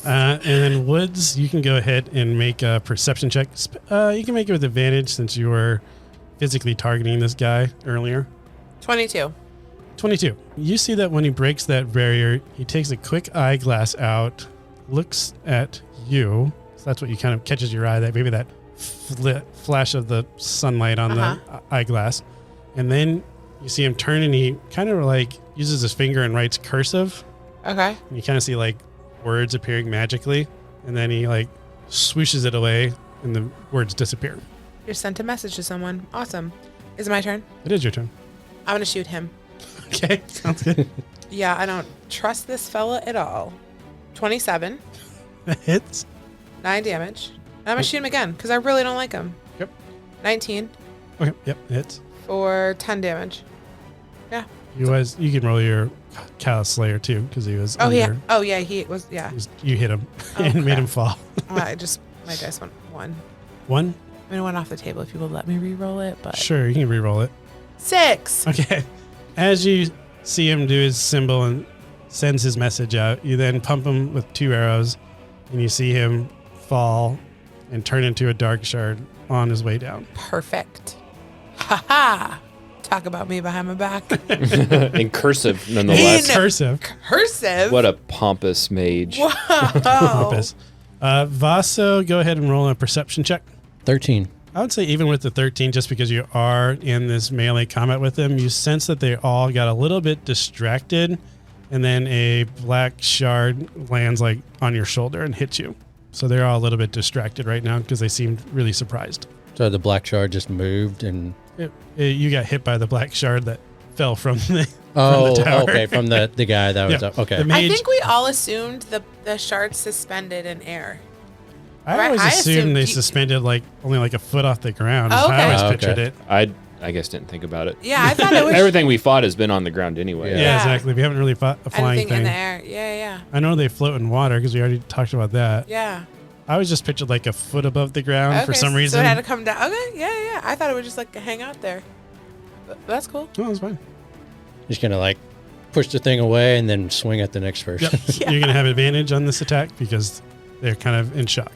And then Woods, you can go ahead and make a perception check. You can make it with advantage since you were physically targeting this guy earlier. 22. 22. You see that when he breaks that barrier, he takes a quick eyeglass out, looks at you. So that's what you kind of catches your eye, that maybe that flash of the sunlight on the eyeglass. And then you see him turn and he kind of like uses his finger and writes cursive. Okay. And you kind of see like words appearing magically. And then he like swooshes it away and the words disappear. You sent a message to someone. Awesome. Is it my turn? It is your turn. I'm going to shoot him. Okay, sounds good. Yeah, I don't trust this fella at all. 27. That hits. 9 damage. And I'm going to shoot him again because I really don't like him. Yep. 19 Okay, yep, hits. for 10 damage. Yeah. You can roll your Callous Slayer too, because he was. Oh, yeah. under- Oh, yeah. He was, yeah. You hit him Oh, and made crap. him fall. My dice went 1. 1. I mean, it went off the table if you would let me re-roll it, but. Sure, you can re-roll it. 6. Okay. As you see him do his symbol and sends his message out, you then pump him with 2 arrows, and you see him fall and turn into a dark shard on his way down. Perfect. Ha ha. Talk about me behind my back. In cursive, nonetheless. In- Cursive. Cursive. What a pompous mage. Whoa. Purpose. Vaso, go ahead and roll a perception check. 13. I would say even with the 13, just because you are in this melee combat with them, you sense that they all got a little bit distracted, and then a black shard lands like on your shoulder and hits you. So they're all a little bit distracted right now because they seemed really surprised. So the black shard just moved and... You got hit by the black shard that fell from the tower. Okay, from the guy that was Yeah. up. Okay. The mage- I think we all assumed the shard suspended in air. I Right, always I assumed assumed they you- suspended like only like a foot off the ground. Oh, I always okay. pictured Okay. it. I guess didn't think about it. Yeah, I thought it was Everything we fought has been on the ground anyway. Yeah, Yeah. exactly. We haven't really fought a flying anything thing. in the air. Yeah. I know they float in water because we already talked about that. Yeah. I was just pictured like a foot above the ground Okay, for some reason. So it had to come down. Okay, yeah. I thought it would just like hang out there. But that's cool. Oh, that's fine. Just gonna like push the thing away and then swing at the next person. Yep. Yeah. You're gonna have advantage on this attack because they're kind of in shock.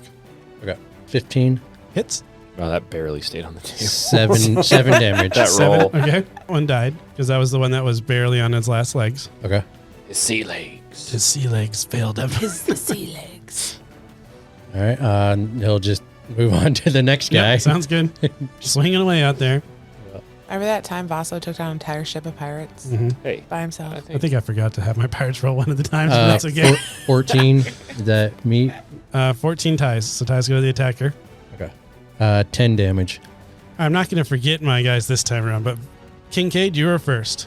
Okay. 15, Hits. Wow, that barely stayed on the table. 7 damage. That Seven. roll. Okay. One died because that was the one that was barely on its last legs. Okay. His sea legs. His sea legs failed him. His the sea legs. All right. He'll just move on to the next guy. Yep, sounds good. Swinging away out there. Remember that time Vaso took down an entire ship of pirates Mhm. Hey, by himself? I I think think I forgot to have my pirates roll one at the time, so that's okay. 14. Is that meet? 14 ties. So ties go to the attacker. Okay. 10 damage. I'm not going to forget my guys this time around, but Kincaid, you were first.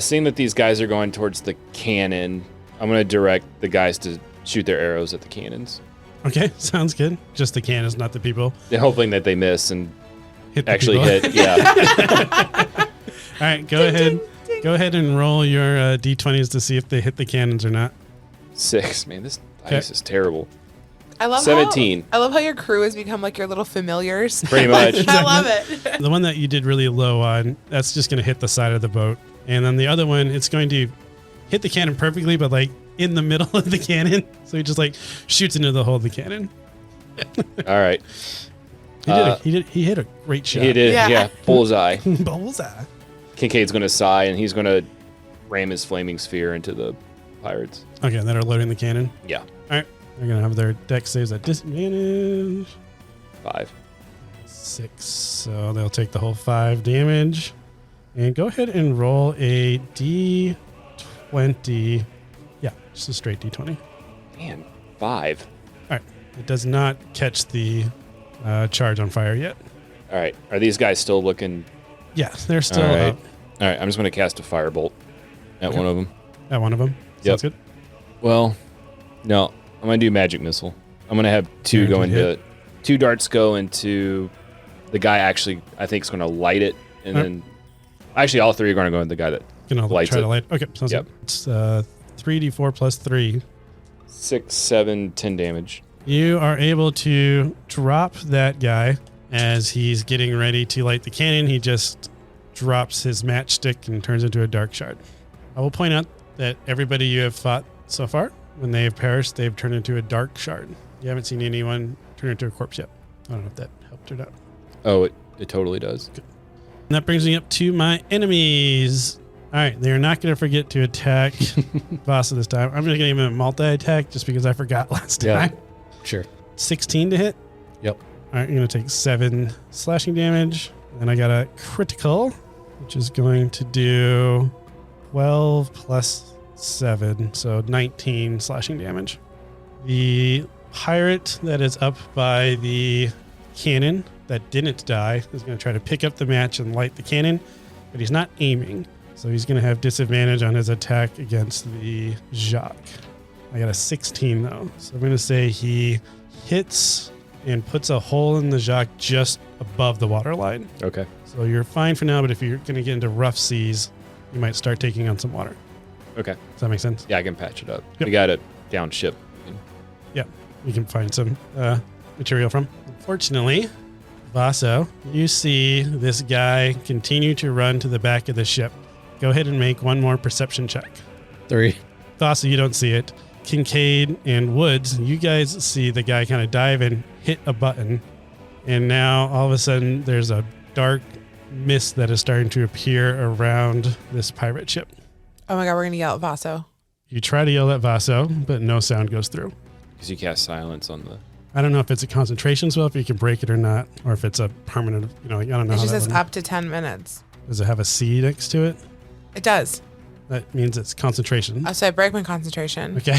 seeing that these guys are going towards the cannon, I'm going to direct the guys to shoot their arrows at the cannons. Okay, sounds good. Just the cannons, not the people. They're hoping that they miss and Hit the actually people. hit. Yeah. All right, go ahead. Go ahead and roll your d20s to see if they hit the cannons or not. 6. Man, this Okay. dice is terrible. I love 17. I love how your crew has become like your little familiars. Pretty much. I love it. The one that you did really low on, that's just going to hit the side of the boat. And then the other one, it's going to hit the cannon perfectly, but like in the middle of the cannon. So he just like shoots into the hole of the cannon. All right. He hit a great shot. He did. Yeah. Yeah. Bullseye. Bullseye. Kincaid's going to sigh and he's going to ram his flaming sphere into the pirates. Okay, that are loading the cannon. Yeah. All right, they're going to have their deck saves at disadvantage. 5. 6, so they'll take the whole 5 damage. And go ahead and roll a d20. Yeah, just a straight d20. Man, 5. All right, it does not catch the charge on fire yet. All right. Are these guys still looking? Yeah, they're still All right. up All right. I'm just going to cast a firebolt at Okay. one of them. at one of them. Yep. Sounds good. Well, no. I'm going to do magic missile. I'm going to have 2 go Guaranteed into 2 darts go into the guy actually I think is going to light it. And All right. then actually all 3 are going to go into the guy that Gonna lights try it. to light. Okay, sounds Yep. good. It's 3d4 plus 3. 6, 7, 10 damage. You are able to drop that guy as he's getting ready to light the cannon. He just drops his matchstick and turns into a dark shard. I will point out that everybody you have fought so far, when they have perished, they've turned into a dark shard. You haven't seen anyone turn into a corpse yet. I don't know if that helped or not. Oh, it totally does. And that brings me up to my enemies. All right, they are not going to forget to attack Vasa this time. I'm just going to give him a multi-attack just because I forgot last Yeah. time. Sure. 16 to hit. Yep. All right, you're going to take 7 slashing damage. And I got a critical, which is going to do 12 plus 7, so 19 slashing damage. The pirate that is up by the cannon that didn't die is going to try to pick up the match and light the cannon, but he's not aiming. So he's going to have disadvantage on his attack against the Jacques. I got a 16 though. So I'm going to say he hits and puts a hole in the Jacques just above the water line. Okay. So you're fine for now, but if you're going to get into rough seas, you might start taking on some water. Okay. Does that make sense? Yeah, I can patch it up. Yep. We got it down ship. Yeah, we can find some material from. Unfortunately, Vaso, you see this guy continue to run to the back of the ship. Go ahead and make one more perception check. 3. Vaso, you don't see it. Kincaid and Woods, you guys see the guy kind of dive and hit a button. And now all of a sudden there's a dark mist that is starting to appear around this pirate ship. Oh my god, we're gonna yell at Vaso. You try to yell at Vaso, but no sound goes through. Because you cast silence on the... I don't know if it's a concentration spell, if you can break it or not, or if it's a permanent, I don't know. It how just that says one- up to 10 minutes. Does it have a C next to it? It does. That means it's concentration. So I break my concentration. Okay.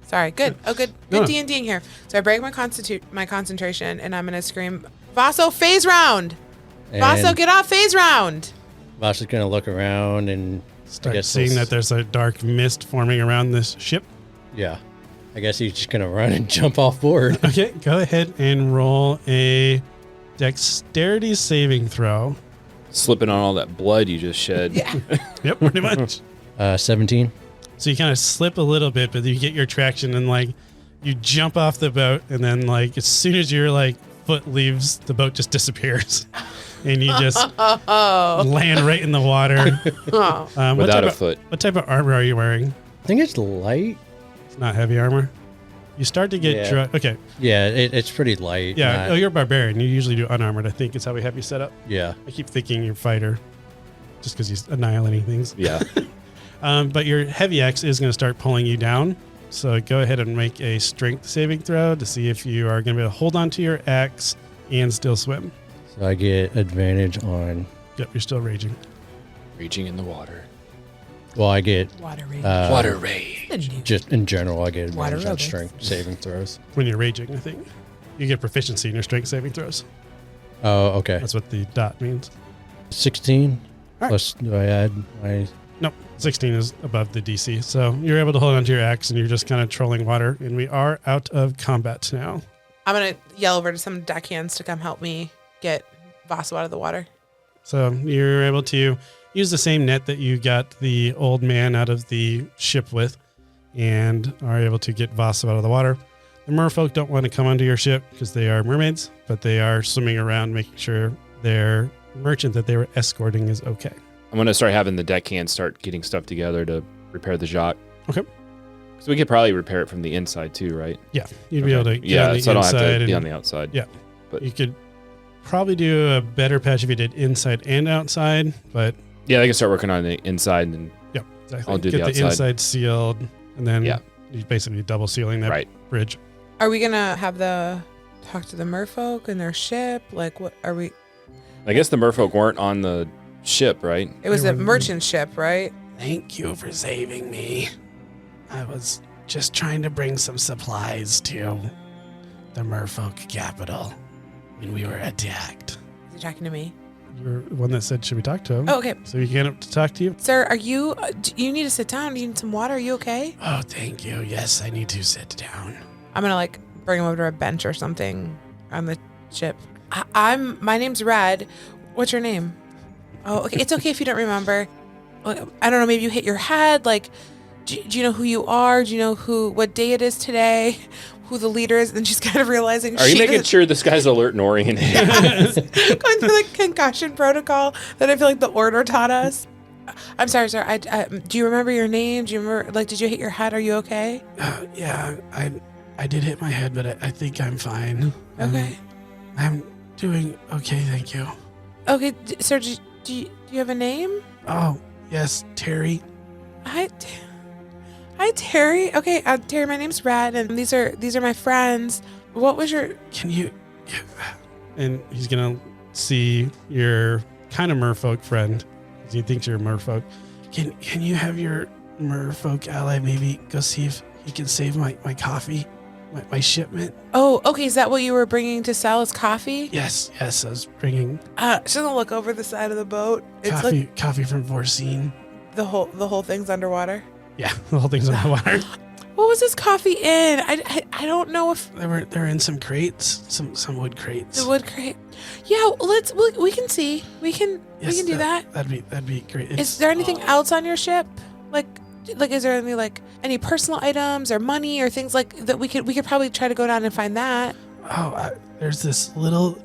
Sorry. Good. Oh, good. No. Good D&Ding here. So I break my concentration, and I'm going to scream, Vaso, phase round! Vaso, And get off phase round! Vasa's going to look around and Start guess seeing he'll that there's a dark mist forming around this ship. Yeah. I guess he's just going to run and jump off board. Okay, go ahead and roll a dexterity saving throw. Slipping on all that blood you just shed. Yeah. Yep, pretty much. 17. So you kind of slip a little bit, but you get your traction and like you jump off the boat, and then like as soon as your like foot leaves, the boat just disappears, and you just land right in the water. Oh. What Without type a of- foot. What type of armor are you wearing? I think it's light. It's not heavy armor. You start to get Yeah. okay. Yeah, it's pretty light. Yeah. not- Oh, you're a barbarian. You usually do unarmored. I think is how we have you set up. yeah. I keep thinking you're a fighter, just because he's annihilating things. Yeah. But your heavy axe is going to start pulling you down. So go ahead and make a strength saving throw to see if you are going to be able to hold on to your axe and still swim. So I get advantage on. Yep, you're still raging. Raging in the water. Well, I get Water rage. Water rage. The new- just in general. I get Water advantage on aerobics. strength saving throws. When you're raging, I think. You get proficiency in your strength saving throws. Oh, okay. That's what the dot means. 16. All right. Plus, do I add my? Nope, 16 is above the DC. So you're able to hold onto your axe and you're just kind of trolling water. And we are out of combat now. I'm going to yell over to some deckhands to come help me get Vaso out of the water. So you're able to use the same net that you got the old man out of the ship with and are able to get Vaso out of the water. The merfolk don't want to come onto your ship because they are mermaids, but they are swimming around making sure their merchant that they were escorting is okay. I'm going to start having the deckhands start getting stuff together to repair the yacht. Okay. So we could probably repair it from the inside too, right? Yeah, you'd be able to get on Yeah, the so I don't have inside to be and on the outside. Yeah. But you could probably do a better patch if you did inside and outside, but yeah, I can start working on the inside and then yeah, exactly. I'll do Get the the outside. inside sealed and then Yeah. you basically double sealing that Right. bridge. Are we going to have talk to the merfolk and their ship? Like, what are we? I guess the merfolk weren't on the ship, right? It was They a were- merchant ship, right? Thank you for saving me. I was just trying to bring some supplies to the merfolk capital when we were attacked. Is he talking to me? You're the one that said, should we talk to him? Oh, okay. So you came up to talk to you? Sir, are you, you need to sit down. You need some water. Are you okay? Oh, thank you. Yes, I need to sit down. I'm going to like bring him over to a bench or something on the ship. My name's Red. What's your name? Oh, okay. It's okay if you don't remember. Like, I don't know. Maybe you hit your head. Like, do you know who you are? Do you know what day it is today? Who the leader is? And she's kind of realizing Are you she making doesn't- sure this guy's alert and oriented? Yes. Going through the concussion protocol that I feel like the order taught us. I'm sorry, sir. I do you remember your name? Do you remember, like, did you hit your head? Are you okay? Yeah, I did hit my head, but I think I'm fine. Okay. I'm doing okay, thank you. Okay, sir, do you have a name? Oh, yes, Terry. Hi, Terry. Okay, Terry, my name's Red, and these are my friends. What was your... Can you... And he's going to see your kind of merfolk friend. 'Cause he thinks you're a merfolk. Can you have your merfolk ally maybe go see if he can save my coffee? My shipment? Oh, okay, is that what you were bringing to sell as coffee? Yes, I was bringing She's gonna look over the side of the boat. It's like coffee from Vorcine. the whole thing's underwater. Yeah, the whole thing's on the water. What was this coffee in? I don't know if They're in some crates, some wood crates. the wood crate. Yeah, we can see. We can do that. That'd be great. Is there anything else on your ship? Like is there any personal items or money or things like that we could probably try to go down and find that? There's this little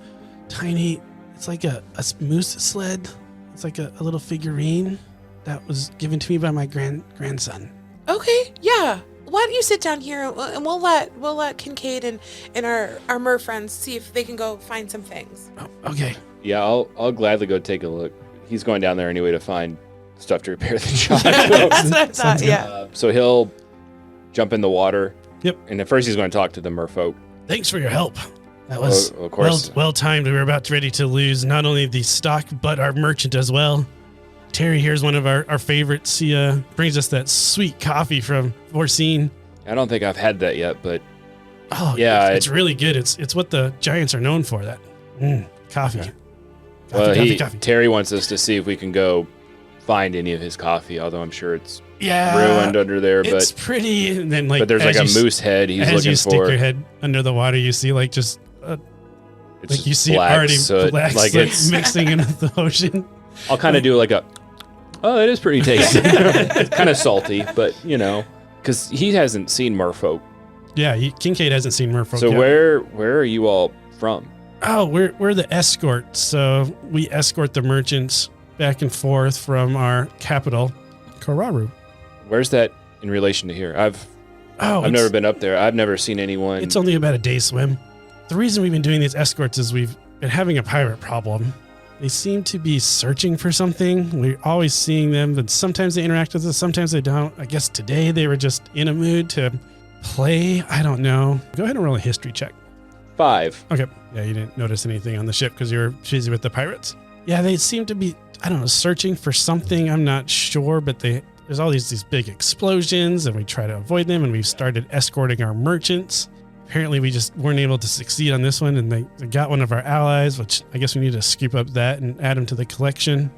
tiny, it's like a moose sled. It's like a little figurine that was given to me by my grandson. Okay, yeah. Why don't you sit down here and we'll let Kincaid and our mer friends see if they can go find some things. Oh, okay. Yeah, I'll gladly go take a look. He's going down there anyway to find stuff to repair the yacht. That's what I thought. Sounds good. Yeah. So he'll jump in the water. Yep. And at first he's going to talk to the merfolk. Thanks for your help. That was of course. well timed. We were about ready to lose not only the stock, but our merchant as well. Terry here's one of our favorites. He brings us that sweet coffee from Vorsine. I don't think I've had that yet, but Oh, yeah, it's really good. It's what the Giants are known for, that coffee. Okay. Coffee. Terry wants us to see if we can go find any of his coffee, although I'm sure it's Yeah, ruined under there. It's But pretty. And then but there's like a moose head he's as looking you stick for. your head under the water, you see like just It's like you just see black already soot. black Like soot it's. mixing into the ocean. I'll kind of do like a. Oh, it is pretty tasty. Kind of salty, but because he hasn't seen Merfolk. Yeah, Kincaid hasn't seen Merfolk So yet. where are you all from? Oh, we're the escort. So we escort the merchants back and forth from our capital, Kararu. Where's that in relation to here? I've never been up there. I've never seen anyone. It's only about a day swim. The reason we've been doing these escorts is we've been having a pirate problem. They seem to be searching for something. We're always seeing them, but sometimes they interact with us, sometimes they don't. I guess today they were just in a mood to play. I don't know. Go ahead and roll a history check. 5. Okay. Yeah, you didn't notice anything on the ship because you were busy with the pirates. Yeah, they seem to be, I don't know, searching for something. I'm not sure, but there's all these big explosions, and we try to avoid them, and we've started escorting our merchants. Apparently, we just weren't able to succeed on this one, and they got one of our allies, which I guess we need to scoop up that and add him to the collection.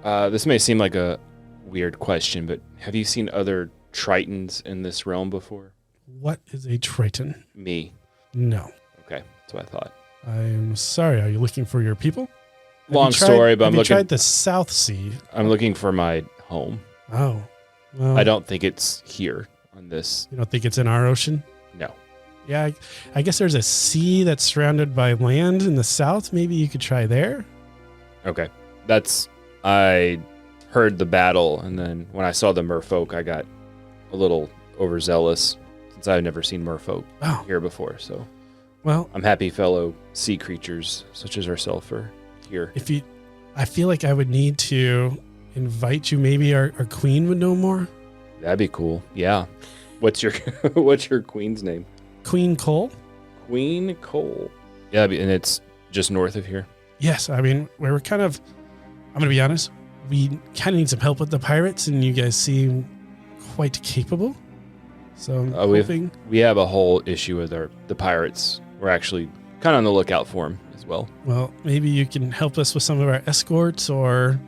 This may seem like a weird question, but have you seen other Tritons in this realm before? What is a Triton? Me. No. Okay, that's what I thought. I'm sorry. Are you looking for your people? Long story, but I'm have you looking. tried the South Sea? I'm looking for my home. Oh. Well, I don't think it's here on this. You don't think it's in our ocean? No. Yeah, I guess there's a sea that's surrounded by land in the south. Maybe you could try there. Okay, I heard the battle, and then when I saw the merfolk, I got a little overzealous since I've never seen merfolk here before. So, well, I'm happy fellow sea creatures such as ourselves are here. I feel like I would need to invite you. Maybe our queen would know more. That'd be cool. Yeah. What's your queen's name? Queen Cole. Queen Cole. Yeah, and it's just north of here. Yes, I mean we're kind of. I'm gonna be honest. We kind of need some help with the pirates, and you guys seem quite capable. So I'm hoping we have a whole issue with the pirates. We're actually kind of on the lookout for them as well. Well, maybe you can help us with some of our escorts, or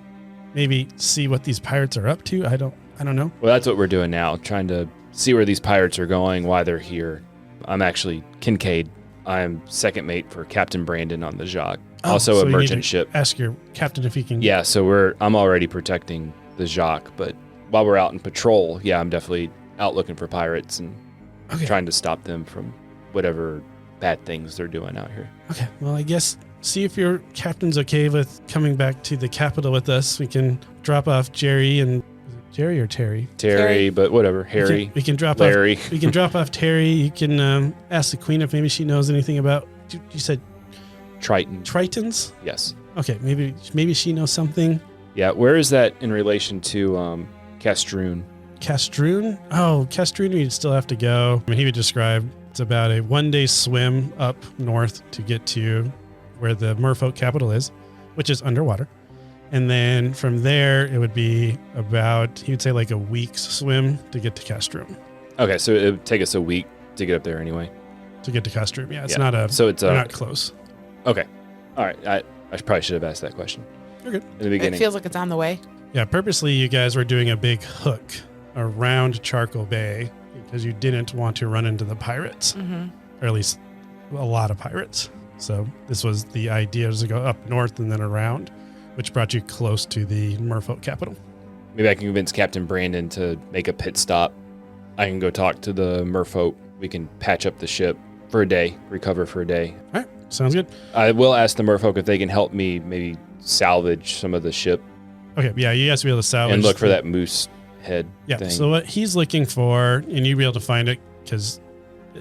maybe see what these pirates are up to. I don't know. Well, that's what we're doing now, trying to see where these pirates are going, why they're here. I'm actually Kincaid. I'm second mate for Captain Brandon on the Jacques. Also so a you need merchant to ship. Ask your captain if he can. Yeah, so I'm already protecting the Jacques, but while we're out in patrol, yeah, I'm definitely out looking for pirates and trying to stop them from whatever bad things they're doing out here. Okay, well, I guess see if your captain's okay with coming back to the capital with us. We can drop off Jerry and is it Jerry or Terry? Terry, but whatever. Harry. We can drop Larry. off. We can drop off Terry. You can ask the queen if maybe she knows anything about. You said Tritons. Yes. Okay, maybe she knows something. Yeah. Where is that in relation to Castroon? Castroon? Oh, Castroon, we'd still have to go. I mean, he would describe it's about a 1-day swim up north to get to where the merfolk capital is, which is underwater. And then from there, it would be about, he would say like a week's swim to get to Castroon. Okay, so it would take us a week to get up there anyway. To get to Castroon, yeah. It's Yeah. not a, So it's they're not close. Okay. All right. I probably should have asked that question. You're good. In the beginning. It feels like it's on the way. Yeah, purposely you guys were doing a big hook around Charcoal Bay because you didn't want to run into the pirates, or at least a lot of pirates. So this was the idea, was to go up north and then around, which brought you close to the merfolk capital. Maybe I can convince Captain Brandon to make a pit stop. I can go talk to the merfolk. We can patch up the ship for a day, recover for a day. All right, sounds good. I will ask the merfolk if they can help me maybe salvage some of the ship Okay, yeah, you guys will be able to salvage. and look for that moose head Yeah, thing. so what he's looking for, and you'll be able to find it because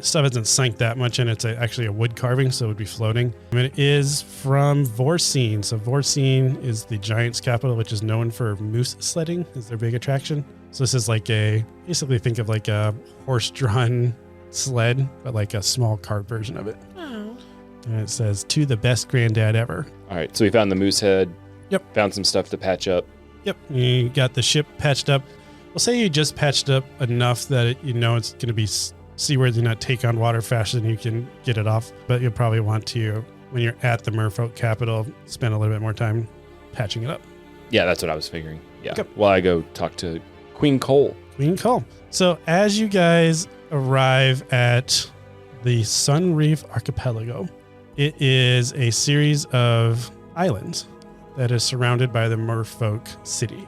stuff hasn't sunk that much, and it's actually a wood carving, so it would be floating. And it is from Vorsine. So Vorsine is the Giants' capital, which is known for moose sledding, is their big attraction. So this is like basically think of like a horse-drawn sled, but like a small cart version of it. And it says, to the best granddad ever. All right, so we found the moose head. Yep. Found some stuff to patch up. Yep. You got the ship patched up. We'll say you just patched up enough that it's going to be seaworthy, not take on water faster than you can get it off. But you'll probably want to, when you're at the merfolk capital, spend a little bit more time patching it up. Yeah, that's what I was figuring. Yeah. Okay. While I go talk to Queen Cole. Queen Cole. So as you guys arrive at the Sun Reef Archipelago, it is a series of islands that is surrounded by the merfolk city.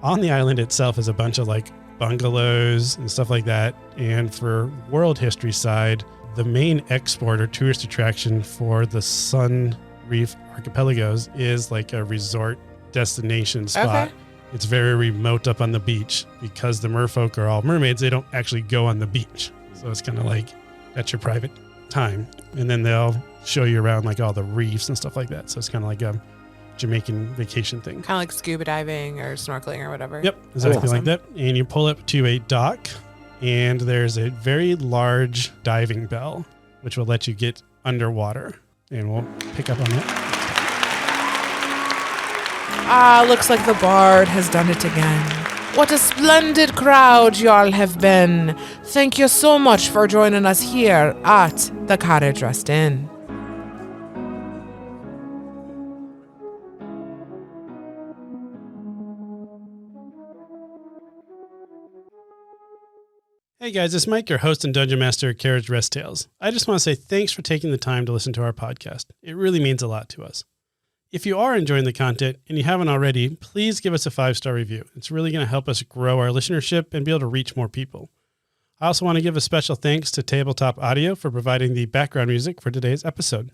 On the island itself is a bunch of like bungalows and stuff like that. And for world history side, the main export or tourist attraction for the Sun Reef Archipelagos is like a resort destination spot. Okay. It's very remote up on the beach because the merfolk are all mermaids. They don't actually go on the beach. So it's kind of like that's your private time. And then they'll show you around like all the reefs and stuff like that. So it's kind of like a Jamaican vacation thing. Kind of like scuba diving or snorkeling or whatever. Yep, exactly awesome. like that. And you pull up to a dock, and there's a very large diving bell, which will let you get underwater. And we'll pick up on that. Looks like the bard has done it again. What a splendid crowd y'all have been. Thank you so much for joining us here at the Carriage Rest Inn. Hey guys, it's Mike, your host and Dungeon Master at Carriage Rest Tales. I just want to say thanks for taking the time to listen to our podcast. It really means a lot to us. If you are enjoying the content and you haven't already, please give us a 5-star review. It's really going to help us grow our listenership and be able to reach more people. I also want to give a special thanks to Tabletop Audio for providing the background music for today's episode.